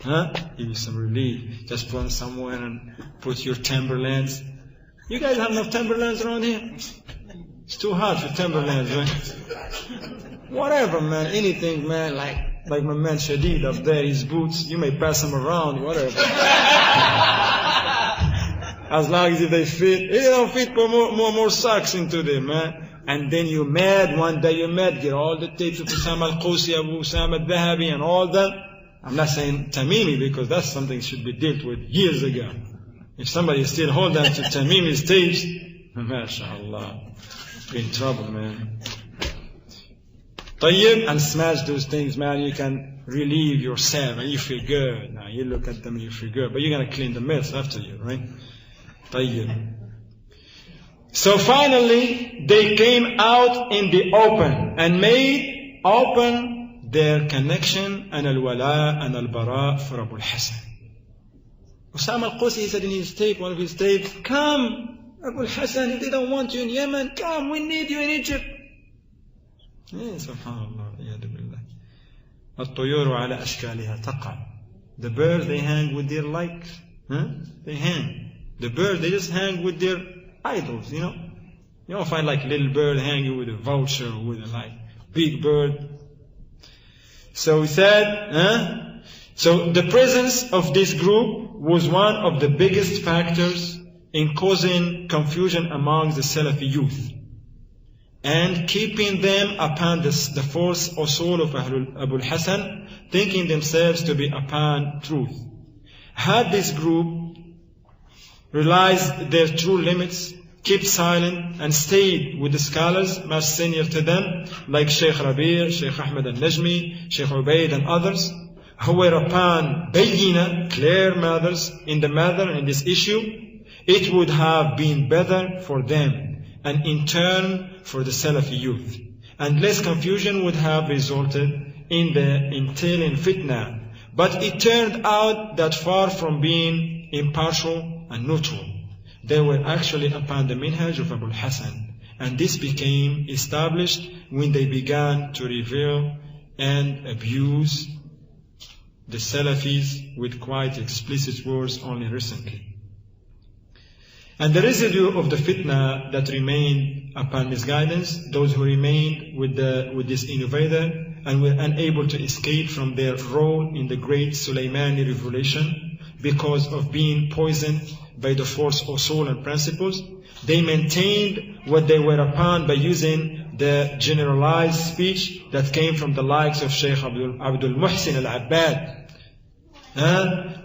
Give you some relief. Just run somewhere and put your Timberlands You guys have no Timberlands around here? It's too hot for Timberlands, right? Whatever, man. Anything, man. Like my man Shadid up there, his boots. You may pass them around, whatever. As long as they fit. You don't fit more socks into them, man. And then you're mad. One day you're mad. Get all the tapes of Usama al-Qusi, Abu Usama al-Dhahabi, and all that. I'm not saying Tamimi because that's something should be dealt with years ago. If somebody still hold on to Tamimi's tapes, mashallah, in trouble, man. Tayyib, and smash those things, man. You can relieve yourself and you feel good. Now you look at them and you feel good, but you're going to clean the mess after you, right? Tayyib. So finally, they came out in the open and made open their connection and al-wala and al-bara for Abu al-Hasan. Usama al-Qusi, he said in his tape, one of his tapes, come, Abu al-Hasan, if they don't want you in Yemen, come, we need you in Egypt. Subhanallah, iyadu billah. Al-tuyuru ala ashkaliha taqa. The birds, they hang with their likes. They hang. The birds, they just hang with their idols, you know. You don't find like little bird hanging with a vulture or with a like big bird. So he said, so the presence of this group was one of the biggest factors in causing confusion among the Salafi youth and keeping them upon the false usul of Abu al-Hasan, thinking themselves to be upon truth. Had this group realized their true limits, kept silent and stayed with the scholars much senior to them, like Sheikh Rabi', Sheikh Ahmed al-Najmi, Sheikh Ubaid and others, who were upon bayyina, clear matters in the matter, in this issue, it would have been better for them and in turn for the Salafi youth. And less confusion would have resulted in the entailing fitna. But it turned out that far from being impartial and neutral, they were actually upon the minhaj of Abu al-Hasan. And this became established when they began to revile and abuse the Salafis with quite explicit words only recently. And the residue of the fitna that remained upon misguidance, those who remained with this innovator and were unable to escape from their role in the great Sulaymani revolution because of being poisoned by the false usul and principles, they maintained what they were upon by using the generalized speech that came from the likes of Shaykh Abdul Muhsin al-Abbad.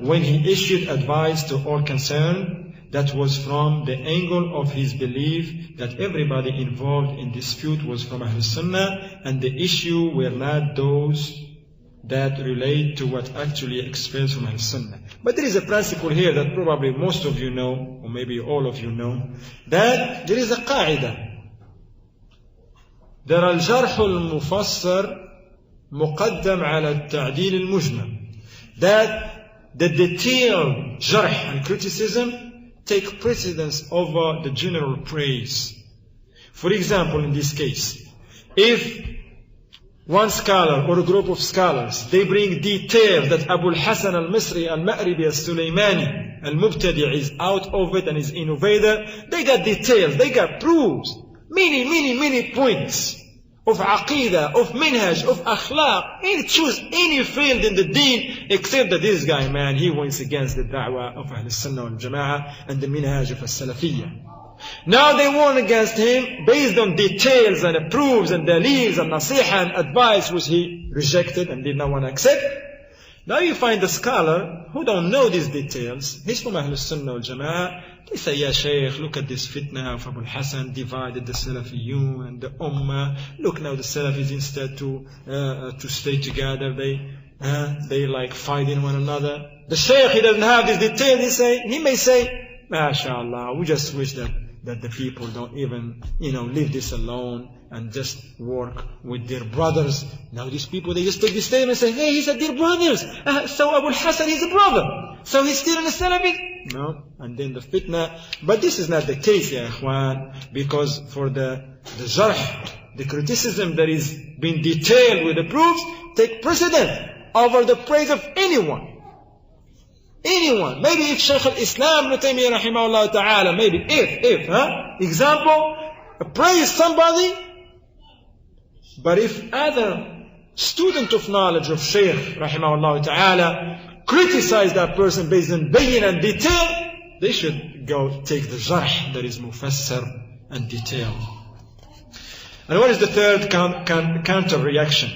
When he issued advice to all concerned, that was from the angle of his belief that everybody involved in dispute was from Ahl Sunnah, and the issue were not those that relate to what actually expels from Ahl Sunnah. But there is a principle here that probably most of you know, or maybe all of you know, that there is a qaida. There are al-jarh al-mufassar muqaddam ala al-ta'dil al-mujmal. That the detailed jarh and criticism take precedence over the general praise. For example, in this case, if one scholar or a group of scholars, they bring detail that Abu al-Hasan al-Misri al-Ma'ribi al-Sulaymani al-Mubtadi' is out of it and is innovator, they got details, they got proofs, many points of aqidah, of minhaj, of akhlaq. He choose any field in the deen except that this guy, man, he went against the da'wah of Ahl Sunnah wal Jama'ah and the minhaj of As-Salafiyyah. Now they warn against him based on details and proofs and daleels and nasiha and advice which he rejected and did not want to accept. Now you find a scholar who don't know these details. He's from Ahl Sunnah wal Jama'ah. They say, Ya Shaykh, look at this fitna of Abu al-Hasan divided the Salafiyun and the Ummah. Look now the Salafis instead to stay together, they like fighting one another. The Shaykh, he doesn't have this detail. He may say, MashaAllah, we just wish that the people don't even, leave this alone and just work with their brothers. Now these people, they just take this statement and say, hey, he said their brothers. So Abu al-Hasan is a brother. So he's still in the Salafi. No, and then the fitna. But this is not the case, ya ikhwan, because for the jarh, the criticism that is being detailed with the proofs, take precedent over the praise of anyone. Anyone. Maybe if Shaykh al-Islam Ibn Taymiyyah rahimahullah ta'ala, maybe example, praise somebody, but if other student of knowledge of Shaykh rahimahullah ta'ala criticize that person based on bayin and detail, they should go take the jarh that is mufassar and detailed. And what is the third counter reaction?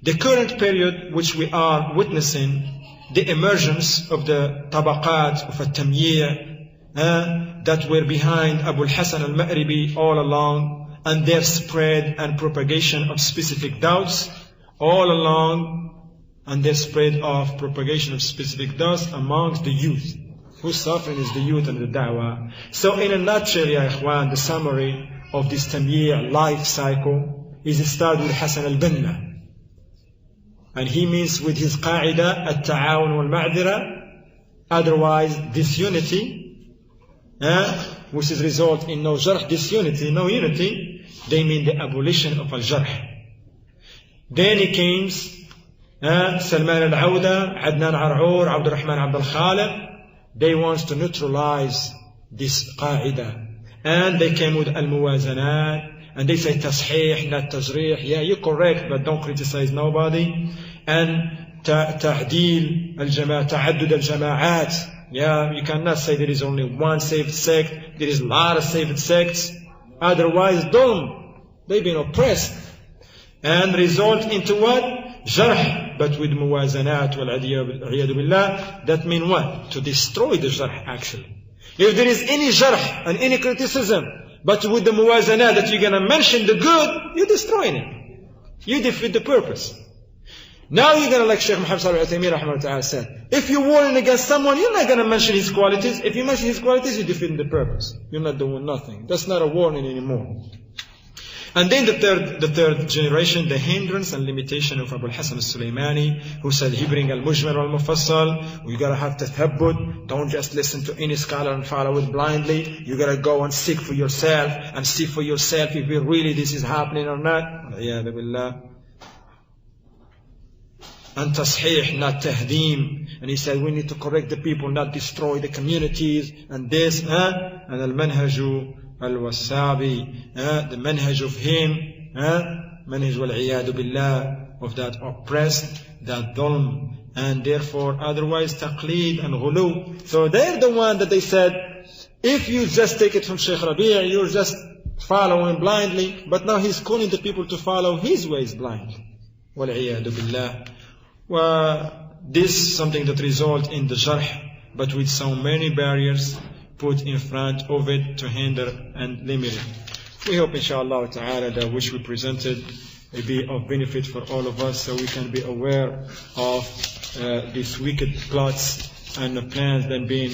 The current period which we are witnessing, the emergence of the tabaqat of al-tamyi' that were behind Abu al-Hasan al-Ma'ribi all along, and their spread and propagation of specific doubts all along, and their spread of propagation of specific doubts amongst the youth. Who's suffering is the youth and the da'wah. So in a nutshell, ya ikhwan, the summary of this tamyi' life cycle is it starts with Hasan al-Banna. And he means with his qa'ida, at-ta'awun wal-ma'dira, otherwise disunity, which is result in no jarh, disunity, no unity, they mean the abolition of al-jarh. Then he came Salman al-Awda, Adnan Ar'ur, Abd al-Rahman Abd al-Khaliq. They want to neutralize this qa'ida. And they came with al-muwazanat, and they say tasheeh, not tajreeh. Yeah, you're correct, but don't criticize nobody. And ta'deel al-jama'a, ta'addud al-jama'at. Yeah, you cannot say there is only one saved sect. There is a lot of saved sects. Otherwise, they've been oppressed. And result into what? Jarh, but with muwazanat wal-'iyadu billah. That mean what? To destroy the jarh actually. If there is any jarh and any criticism, but with the muwazanat that you're going to mention the good, you're destroying it. You defeat the purpose. Now you're going to, like Shaykh Muhammad Salih al-Uthaymeen rahimahullah said, if you're warning against someone, you're not going to mention his qualities. If you mention his qualities, you're defeating the purpose. You're not doing nothing. That's not a warning anymore. And then the third generation, the hindrance and limitation of Abu al-Hasan al-Sulaymani, who said he bring al-mujmal wal-mufassal. You gotta have tathabbut. Don't just listen to any scholar and follow it blindly. You gotta go and seek for yourself and see for yourself if really this is happening or not. Al-'iyadu billah. And tasheeh, not tahdeem. And he said we need to correct the people, not destroy the communities. And this, and al-manhaju al-wasabi, the manhaj of him, manhaj wal-'iyadu billah, of that oppressed, that dhulm, and therefore otherwise taqleed and ghulu. So they're the one that they said, if you just take it from Shaykh Rabi', you're just following blindly, but now he's calling the people to follow his ways blindly. Wal-'iyadu billah. Well, this is something that results in the jarh, but with so many barriers put in front of it to hinder and limit it. We hope inshallah ta'ala that which we presented may be of benefit for all of us, so we can be aware of these wicked plots and the plans that being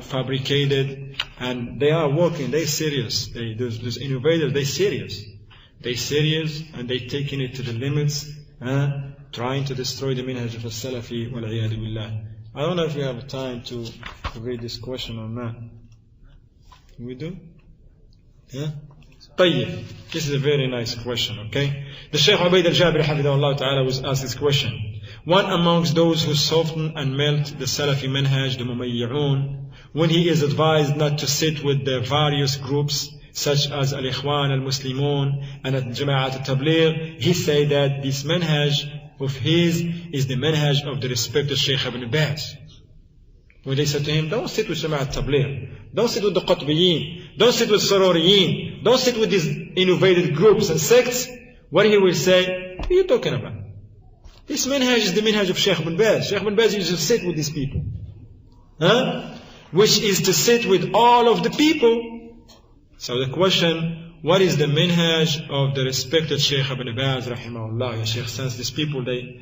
fabricated, and they are working. They're serious. Those innovators, they're serious. They're serious, and they're taking it to the limits, trying to destroy the minhaj of al-Salafi wal-'iyadu billah. I don't know if we have time to read this question or not. We do? Yeah? طيب. This is a very nice question, okay? The Shaykh Ubayd al-Jabiri hafidhahullah ta'ala was asked this question. One amongst those who soften and melt the Salafi manhaj, the Mumayyi'un, when he is advised not to sit with the various groups such as Al-Ikhwan, Al-Muslimun, and Al-Jama'at Al-Tabligh, he said that this manhaj of his is the manhaj of the respected Shaykh Ibn Baz. When they said to him, don't sit with Jama'at Tabligh, don't sit with the Qutbiyin, don't sit with Saruriyin, don't sit with these innovative groups and sects, what he will say, what are you talking about? This manhaj is the manhaj of Shaykh Ibn Baz. Shaykh Ibn Baz used to sit with these people. Which is to sit with all of the people. So the question, what is the minhaj of the respected Shaykh Ibn Baz rahimahullah? Shaykh, since these people, they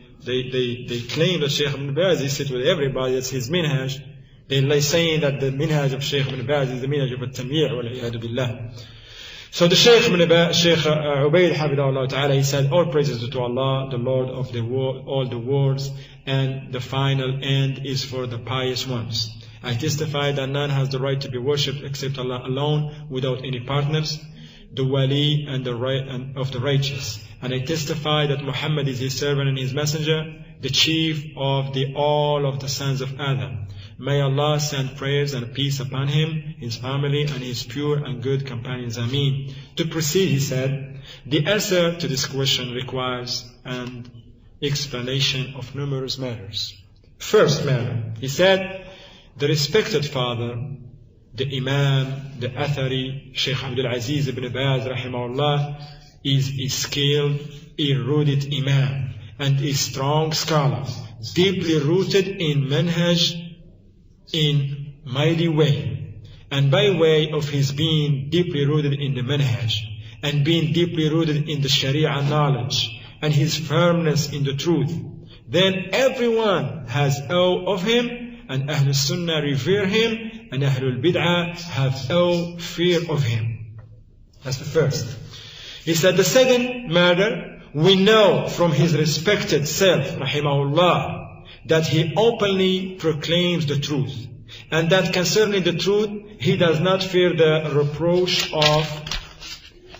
claim that Shaykh Ibn Baz, he sit with everybody, that's his minhaj. They're saying that the minhaj of Shaykh Ibn Baz is the minhaj of al-tamyi' wal-'iyadu billah. So the Shaykh Ubayd hafidhahullah ta'ala, he said, all praises to Allah, the Lord of the world, all the worlds, and the final end is for the pious ones. I testify that none has the right to be worshipped except Allah alone, without any partners. the wali and of the righteous. And I testify that Muhammad is his servant and his messenger, the chief of all of the sons of Adam. May Allah send prayers and peace upon him, his family, and his pure and good companions. Ameen. To proceed, he said, the answer to this question requires an explanation of numerous matters. First matter, he said, the respected father, the Imam, the Athari, Shaykh Abdul Aziz ibn Baz, rahimahullah, is a skilled, erudite Imam and a strong scholar, deeply rooted in manhaj in mighty way. And by way of his being deeply rooted in the manhaj and being deeply rooted in the Sharia knowledge and his firmness in the truth, then everyone has awe of him, and Ahlul Sunnah revere him, and Ahlul Bid'ah have awe, fear of him. That's the first. He said the second matter, we know from his respected self, rahimahullah, that he openly proclaims the truth, and that concerning the truth, he does not fear the reproach of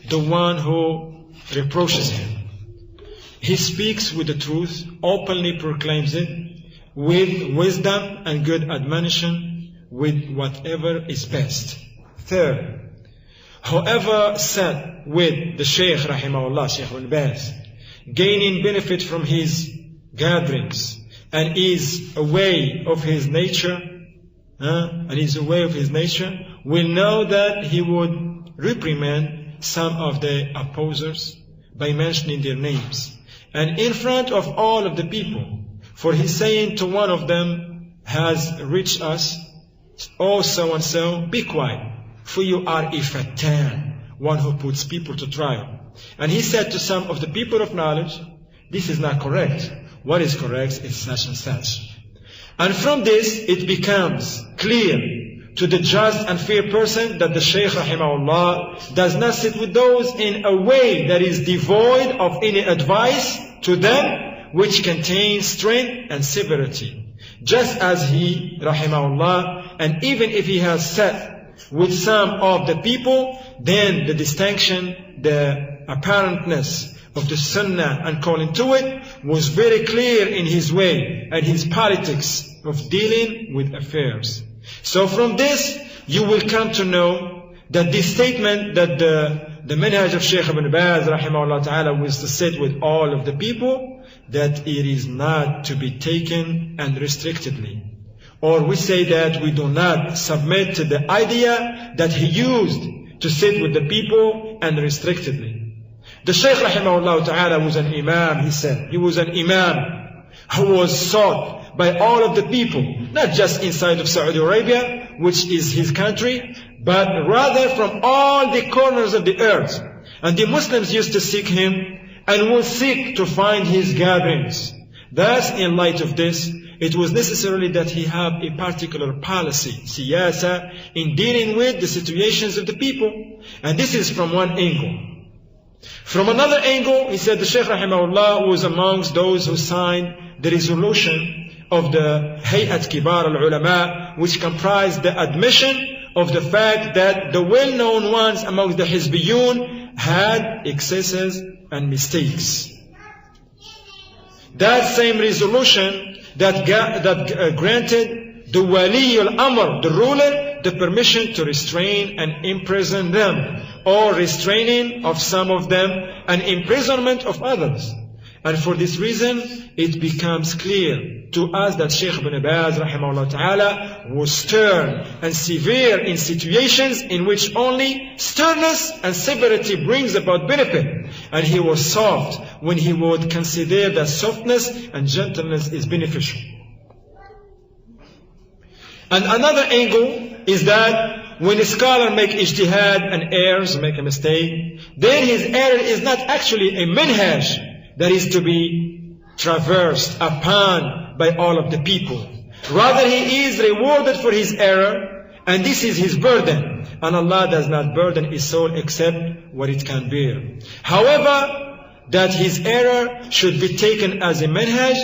the one who reproaches him. He speaks with the truth, openly proclaims it, with wisdom and good admonition, with whatever is best. Third, whoever sat with the Shaykh rahimahullah, Shaykh Ibn Baz, gaining benefit from his gatherings, and is away of his nature, will know that he would reprimand some of the opposers by mentioning their names, and in front of all of the people. For he's saying to one of them, has reached us, oh so and so, be quiet, for you are a fattan, one who puts people to trial. And he said to some of the people of knowledge, this is not correct. What is correct is such and such. And from this it becomes clear to the just and fair person that the Shaykh rahimahullah does not sit with those in a way that is devoid of any advice to them which contains strength and severity. Just as he, rahimahullah, and even if he has sat with some of the people, then the distinction, the apparentness of the sunnah and calling to it was very clear in his way and his politics of dealing with affairs. So from this, you will come to know that this statement that the manhaj of Shaykh Ibn Baz, rahimahullah ta'ala, was to sit with all of the people, that it is not to be taken unrestrictedly. Or we say that we do not submit to the idea that he used to sit with the people unrestrictedly. The Shaykh rahimahullah ta'ala was an imam, he said. He was an imam who was sought by all of the people, not just inside of Saudi Arabia, which is his country, but rather from all the corners of the earth. And the Muslims used to seek him and will seek to find his gatherings. Thus, in light of this, it was necessary that he have a particular policy, siyasa, in dealing with the situations of the people. And this is from one angle. From another angle, he said the Shaykh rahimahullah was amongst those who signed the resolution of the Hay'at Kibar al-Ulama, which comprised the admission of the fact that the well-known ones amongst the Hizbiyun had excesses and mistakes. That same resolution that granted the Wali al-Amr, the ruler, the permission to restrain and imprison them, or restraining of some of them and imprisonment of others. And for this reason, it becomes clear to us that Shaykh Ibn Baz rahimahullah ta'ala was stern and severe in situations in which only sternness and severity brings about benefit. And he was soft when he would consider that softness and gentleness is beneficial. And another angle is that when a scholar makes ijtihad and errs, make a mistake, then his error is not actually a manhaj that is to be traversed upon by all of the people. Rather, he is rewarded for his error, and this is his burden. And Allah does not burden his soul except what it can bear. However, that his error should be taken as a manhaj,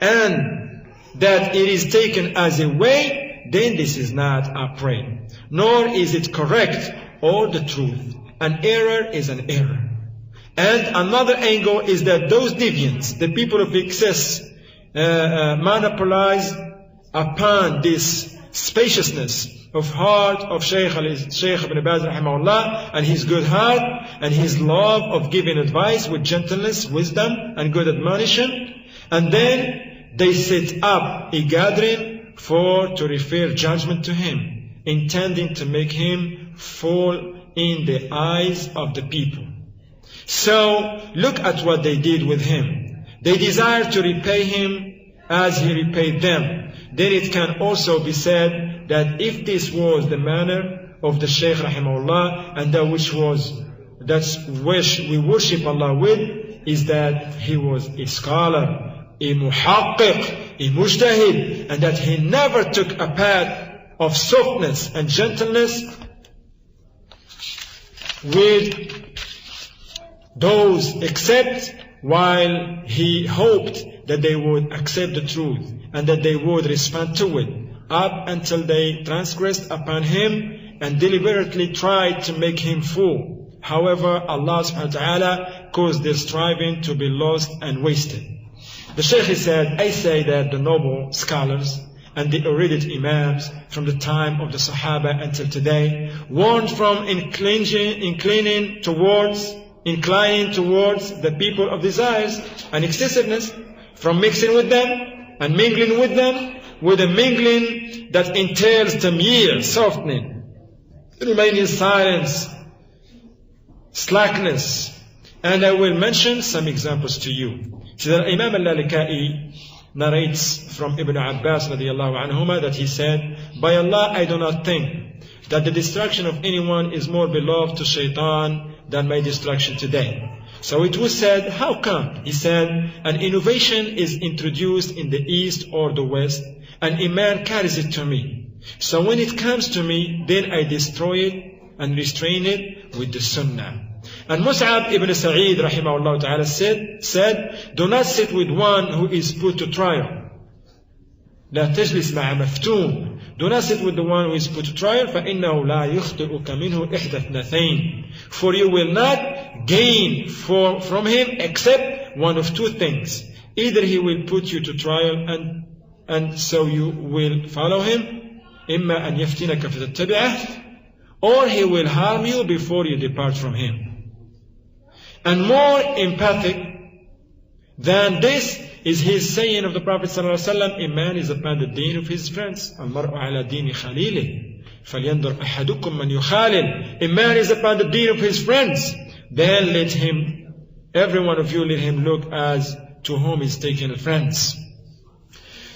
and that it is taken as a way, then this is not upright, nor is it correct or the truth. An error is an error. And another angle is that those deviants, the people of excess, monopolize upon this spaciousness of heart of Shaykh Ibn Baz rahimahullah, and his good heart and his love of giving advice with gentleness, wisdom and good admonition. And then they set up a gathering to refer judgment to him, intending to make him fall in the eyes of the people. So look at what they did with him. They desired to repay him as he repaid them. Then it can also be said that if this was the manner of the Shaykh rahimahullah, and that's which we worship Allah with, is that he was a scholar, a muhaqqiq, a mujtahid, and that he never took a path of softness and gentleness with those except while he hoped that they would accept the truth and that they would respond to it, up until they transgressed upon him and deliberately tried to make him fall. However, Allah subhanahu wa ta'ala caused their striving to be lost and wasted. The Shaykh said, I say that the noble scholars and the erudite imams from the time of the Sahaba until today warned from inclining towards the people of desires and excessiveness, from mixing with them and mingling with them, with a mingling that entails tamyir, softening, remaining silence, slackness. And I will mention some examples to you. So that Imam al-Lalaka'i narrates from Ibn Abbas radiyallahu anhuma that he said, by Allah, I do not think that the destruction of anyone is more beloved to shaitan than my destruction today. So it was said, how come? He said, an innovation is introduced in the east or the west, and a man carries it to me. So when it comes to me, then I destroy it and restrain it with the sunnah. And Mus'ab ibn Sa'id rahimahullah ta'ala said, do not sit with one who is put to trial. لا تجلس مع مفتون. Do not sit with the one who is put to trial. فإنه لا يخطئك منه إحدى اثنتين. For you will not gain from him except one of two things. Either he will put you to trial and so you will follow him. إما أن يفتنك فتتبعه. Or he will harm you before you depart from him. And more empathic than this is his saying of the Prophet ﷺ, a man is upon the deen of his friends. الْمَرْءُ عَلَى دِينِ خَلِيلِهِ فَلْيَنْظُرْ أَحَدُكُمْ مَنْ يُخَالِلْ. A man is upon the deen of his friends. Then every one of you let him look as to whom is taken friends.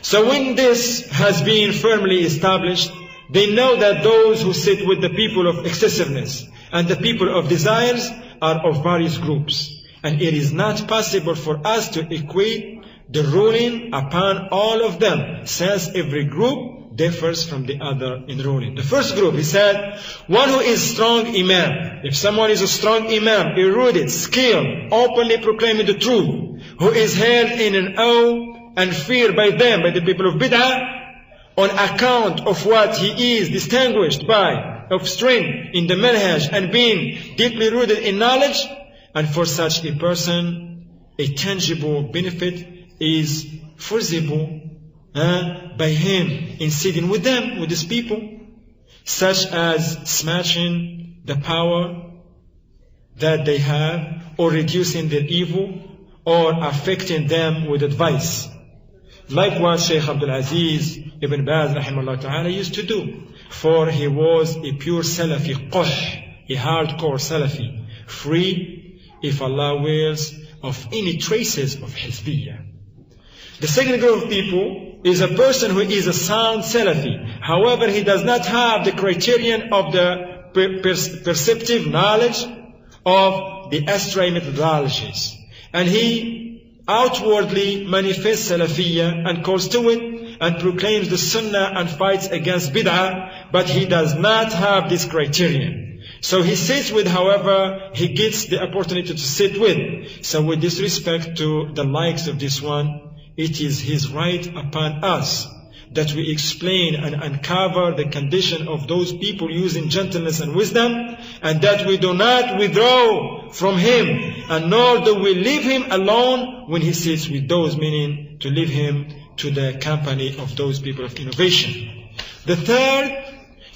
So when this has been firmly established, they know that those who sit with the people of excessiveness and the people of desires are of various groups. And it is not possible for us to equate the ruling upon all of them, since every group differs from the other in ruling. The first group, he said, one who is strong imam. If someone is a strong imam, erudite, skilled, openly proclaiming the truth, who is held in an awe and fear by them, by the people of bid'ah, on account of what he is distinguished by, of strength in the manhaj and being deeply rooted in knowledge, and for such a person, a tangible benefit is foreseeable by him in sitting with them, with his people, such as smashing the power that they have, or reducing their evil, or affecting them with advice. Like what Shaykh Abdul Aziz Ibn Baz rahimahullah ta'ala used to do. For he was a pure Salafi, a hardcore Salafi, free, if Allah wills, of any traces of Hizbiyah. The second group of people is a person who is a sound Salafi. However, he does not have the criterion of the perceptive knowledge of the astray methodologies. And he outwardly manifests Salafiyah and calls to it and proclaims the Sunnah and fights against Bid'ah, but he does not have this criterion. So he sits with, however, he gets the opportunity to sit with. So with this respect to the likes of this one, it is his right upon us that we explain and uncover the condition of those people using gentleness and wisdom, and that we do not withdraw from him, and nor do we leave him alone when he sits with those, meaning to leave him to the company of those people of innovation. The third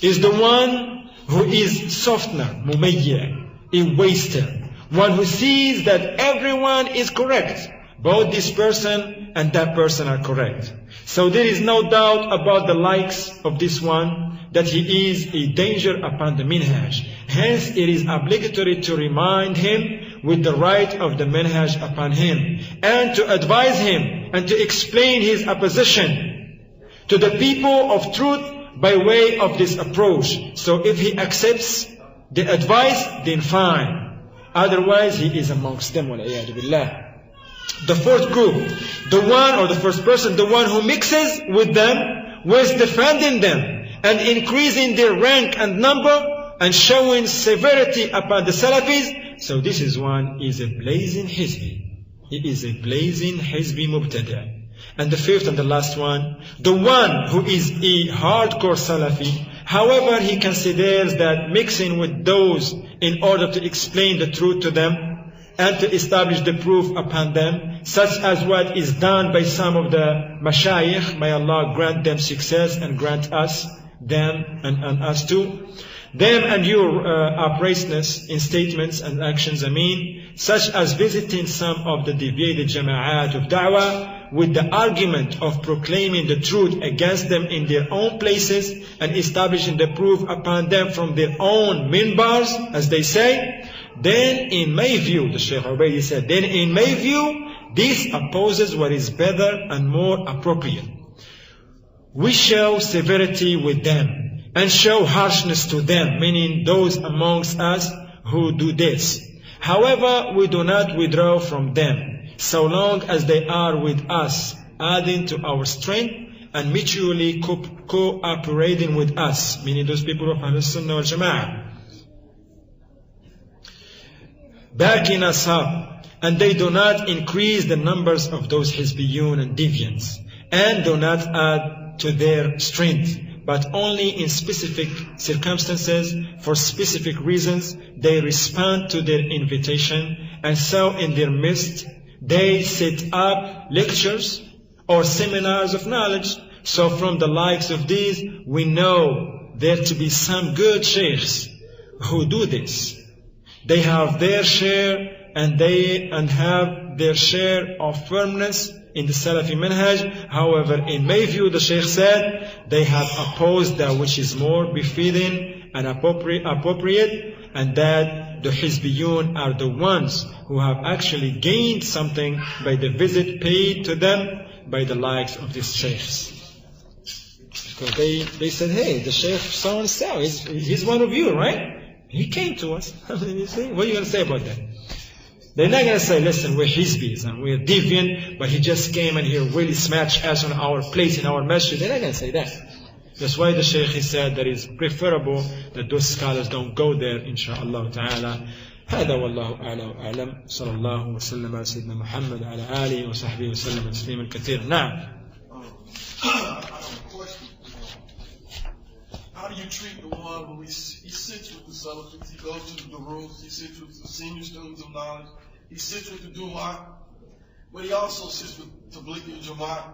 is the one who is softener, mumayya, a waster, one who sees that everyone is correct. Both this person and that person are correct. So there is no doubt about the likes of this one, that he is a danger upon the minhaj. Hence it is obligatory to remind him with the right of the minhaj upon him, and to advise him and to explain his opposition to the people of truth by way of this approach. So if he accepts the advice, then fine. Otherwise he is amongst them. Wal-iyadu billah. The fourth group, the one, or the first person, the one who mixes with them, with defending them and increasing their rank and number and showing severity upon the Salafis. So this is one is a blazing hizbi. He is a blazing hizbi mubtada'. And the fifth and the last one, the one who is a hardcore Salafi, however he considers that mixing with those in order to explain the truth to them and to establish the proof upon them, such as what is done by some of the mashayikh, may Allah grant them success and grant us, them and us too, them and your uprightness in statements and actions, such as visiting some of the deviated jama'at of da'wah with the argument of proclaiming the truth against them in their own places and establishing the proof upon them from their own minbars, as they say. Then in my view, the Shaykh Ubaydi said, then in my view, this opposes what is better and more appropriate. We show severity with them and show harshness to them, meaning those amongst us who do this. However, we do not withdraw from them, so long as they are with us, adding to our strength and mutually cooperating with us, meaning those people of Ahlus Sunnah wal Jama'ah, backing us up, and they do not increase the numbers of those Hizbiyun and deviants, and do not add to their strength, but only in specific circumstances, for specific reasons, they respond to their invitation, and so in their midst, they set up lectures or seminars of knowledge. So from the likes of these, we know there to be some good sheikhs who do this. They have their share and have their share of firmness in the Salafi manhaj. However, in my view, the Shaykh said, they have opposed that which is more befitting and appropriate, and that the Hizbiyun are the ones who have actually gained something by the visit paid to them by the likes of these Sheikhs. Because they said, hey, the Shaykh so and so, he's one of you, right? He came to us. You see? What are you going to say about that? They're not going to say, listen, we're Hizbis and we're deviant, but he just came and he really smashed us on our place in our masjid. They're not going to say that. That's why the Shaykh, he said that it's preferable that those scholars don't go there, inshaAllah ta'ala. هذا والله أعلى وأعلم صلى الله وسلم على سيدنا محمد وعلى آله وصحبه وسلم تسليما كثيرا. نعم. How do you treat the one who he sits with the Salafis, he goes to the rooms, he sits with the senior students of knowledge, he sits with the Du'at, but he also sits with Tabligh al-Jamaat,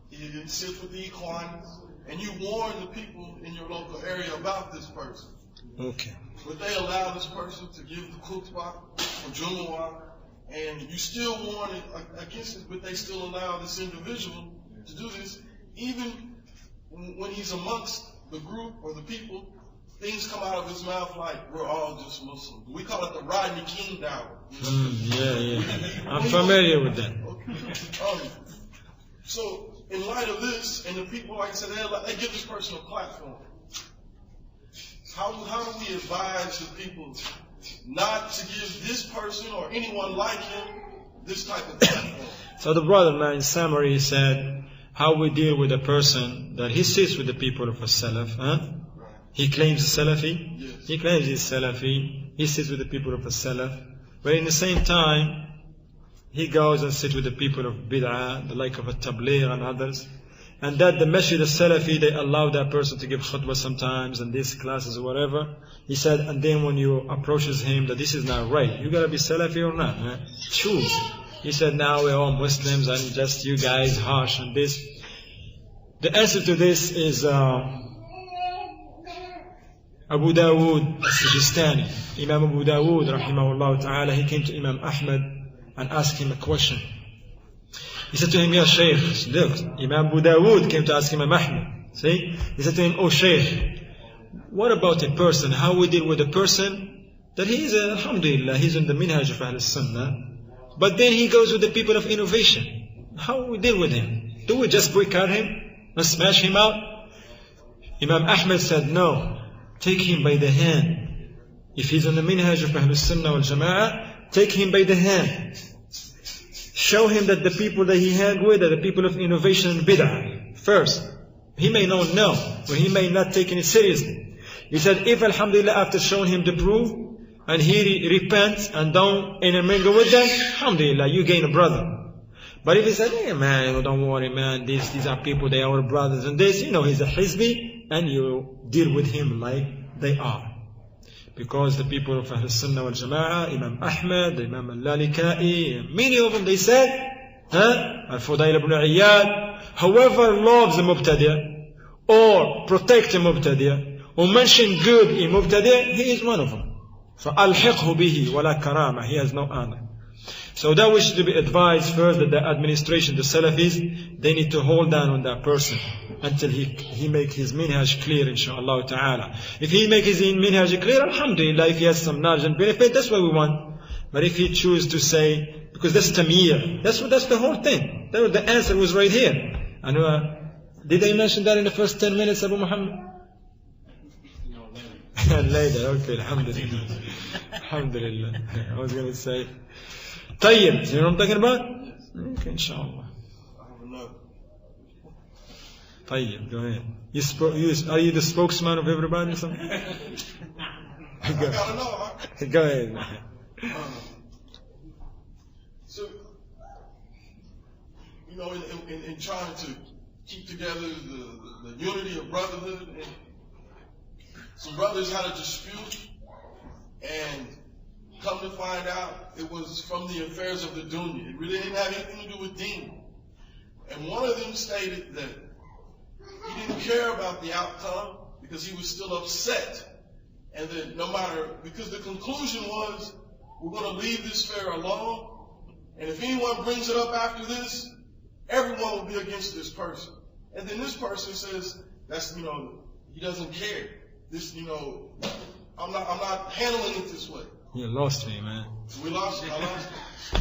he sits with the Ikhwan, and you warn the people in your local area about this person. Okay. Would they allow this person to give the khutbah or Jumu'ah, and you still warn against it, but they still allow this individual to do this, even when he's amongst the group or the people, things come out of his mouth like, we're all just Muslims. We call it the Rodney King dawah. Yeah. I'm familiar with that. Okay. So, in light of this, and the people, like I said, they give this person a platform. How do we advise the people not to give this person or anyone like him this type of platform? So the brother, man, in summary, said, how we deal with a person that he sits with the people of a Salaf, huh? He claims he's Salafi. Yes. He claims he's Salafi. He sits with the people of a Salaf. But in the same time, he goes and sits with the people of Bid'ah, the like of a Tabligh and others. and that the Masjid al-Salafi, they allow that person to give khutbah sometimes, and these classes or whatever. He said, and then when you approaches him that this is not right, you gotta be Salafi or not, man. Choose. He said, now we're all Muslims and just you guys harsh and this. The answer to this is Abu Dawood al-Sijistani. Imam Abu Dawood, rahimahullah ta'ala, he came to Imam Ahmad and asked him a question. He said to him, Ya Shaykh, look, Imam Abu Dawood came to ask Imam Ahmad. See? He said to him, oh Shaykh, what about a person? How we deal with a person that he is, alhamdulillah, he's in the minhaj of Ahl Sunnah, but then he goes with the people of innovation. How we deal with him? Do we just boycott him and smash him out? Imam Ahmad said, no. Take him by the hand. If he's on the minhaj of Ahl Sunnah wal Jama'ah, take him by the hand. Show him that the people that he hang with are the people of innovation and bid'ah. First, he may not know, or he may not take it seriously. He said, if alhamdulillah, after showing him the proof, and he repents and don't intermingle with them, alhamdulillah, you gain a brother. But if he said, hey man, don't worry man, these are people, they are our brothers and this, you know, he's a hizbi, and you deal with him like they are. Because the people of Ahl Sunnah wal Jama'ah, Imam Ahmad, Imam al-Lalika'i, many of them, they said, Al-Fudayl ibn Iyad, whoever loves a mubtadi' or protects a mubtadi' or mention good in mubtadi', he is one of them. So alhiqhu bihi wala karama, he has no honor. So that which to be advised first, that the administration, the Salafis, they need to hold down on that person until he make his minhaj clear, inshaAllah ta'ala. If he make his minhaj clear, alhamdulillah, if he has some knowledge and benefit, that's what we want. But if he choose to say, because that's tamir, that's the whole thing. The answer was right here. And did they mention that in the first 10 minutes, Abu Muhammad? Later, okay, alhamdulillah. Alhamdulillah. I was going to say, طيب, you know what I'm talking about? Okay, inshallah. طيب, go ahead. Are you the spokesman of everybody or something? I gotta know. Go ahead. So, you know, in trying to keep together the unity of brotherhood, and some brothers had a dispute, and come to find out, it was from the affairs of the dunya. It really didn't have anything to do with deen. And one of them stated that he didn't care about the outcome because he was still upset. And that no matter, because the conclusion was, we're going to leave this affair alone. And if anyone brings it up after this, everyone will be against this person. And then this person says, that's, you know, he doesn't care. This, you know, I'm not handling it this way. You lost me, man. We lost you. I lost you.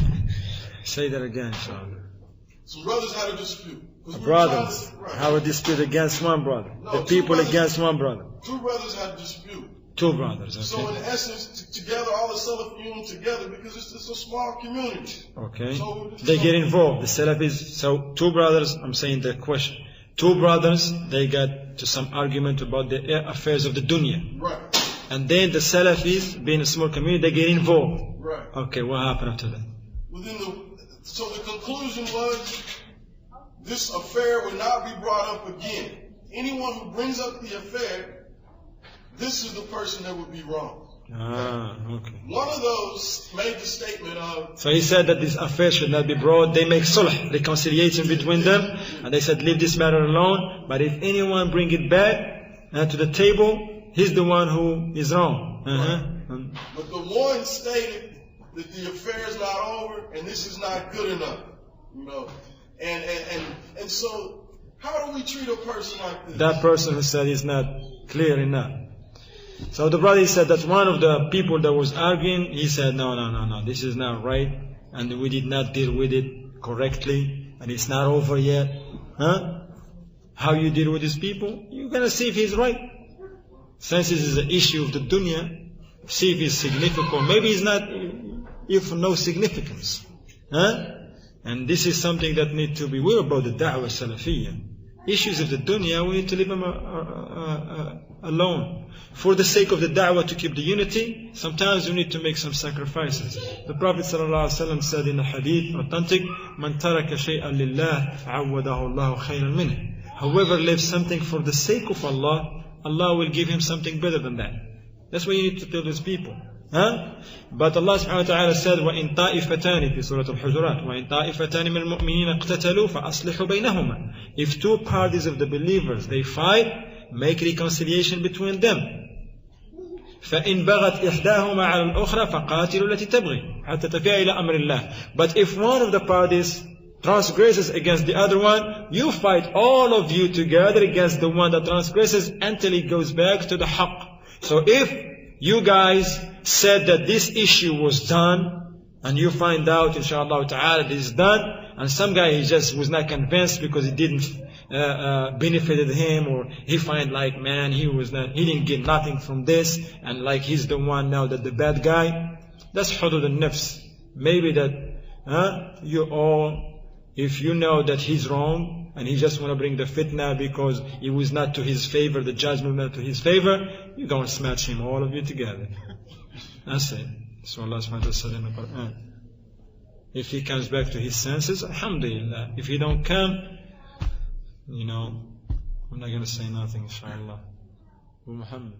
Say that again, inshallah. Some brothers had a dispute. Brothers have a dispute against one brother. No, the people against one brother. Two brothers had a dispute. Two brothers, okay. So in essence, together, all the Salafiyun together, because it's a small community. Okay. So they get involved. The Salafis, so two brothers, I'm saying the question. Two brothers, they got to some argument about the affairs of the dunya. Right. And then the Salafis, being a small community, they get involved. Right. Okay, what happened after that? So the conclusion was, this affair will not be brought up again. Anyone who brings up the affair, this is the person that would be wrong. Okay. One of those made the statement of... So he said that this affair should not be brought. They make sulh, reconciliation between them. And they said, leave this matter alone. But if anyone bring it back to the table, he's the one who is wrong. But the one stated that the affair is not over and this is not good enough. You know, and so how do we treat a person like this? That person who said it's not clear enough. So the brother said that one of the people that was arguing, he said, no, this is not right, and we did not deal with it correctly, and it's not over yet. How you deal with these people? You're gonna see if he's right. Since this is an issue of the dunya, see if it's significant. Maybe it's not, if no significance. And this is something that needs to be aware about the da'wah salafiyya. Issues of the dunya, we need to leave them alone. For the sake of the da'wah, to keep the unity, sometimes we need to make some sacrifices. The Prophet ﷺ said in a hadith, authentic, "Man taraka shay'an lillah, awadahu Allahu khayran minhu." whoever leaves something for the sake of Allah, Allah will give him something better than that. That's what you need to tell these people. But Allah subhanahu wa ta'ala said, وَإِن طَائِفَتَانِ في Surah Al-Hujurat, وَإِن طَائِفَتَانِ مِنَ الْمُؤْمِنِينَ اقْتَتَلُوا فَأَصْلِحُوا بَيْنَهُمَا. If two parties of the believers, they fight, make reconciliation between them. فَإِن بَغَتْ إِحْدَاهُمَا عَلَى الْأُخْرَى فَقَاتِلُوا الَّتِي تَبْغِي حَتَّى تَفِيَ إِلَى أَمْرِ اللَّهِ. But if one of the parties transgresses against the other one, you fight all of you together against the one that transgresses until it goes back to the haqq. So if you guys said that this issue was done, and you find out, inshallah ta'ala, this is done, and some guy he just was not convinced because it didn't benefited him, or he find like, man, he didn't get nothing from this, and like he's the one now that the bad guy, that's hudud al-nafs. Maybe that you all, if you know that he's wrong, and he just want to bring the fitna because it was not to his favor, the judgment not to his favor, you're going to smash him, all of you together. That's it. So Allah subhanahu wa ta'ala said in the Quran. If he comes back to his senses, alhamdulillah. If he don't come, I'm not going to say nothing, inshallah. Muhammad.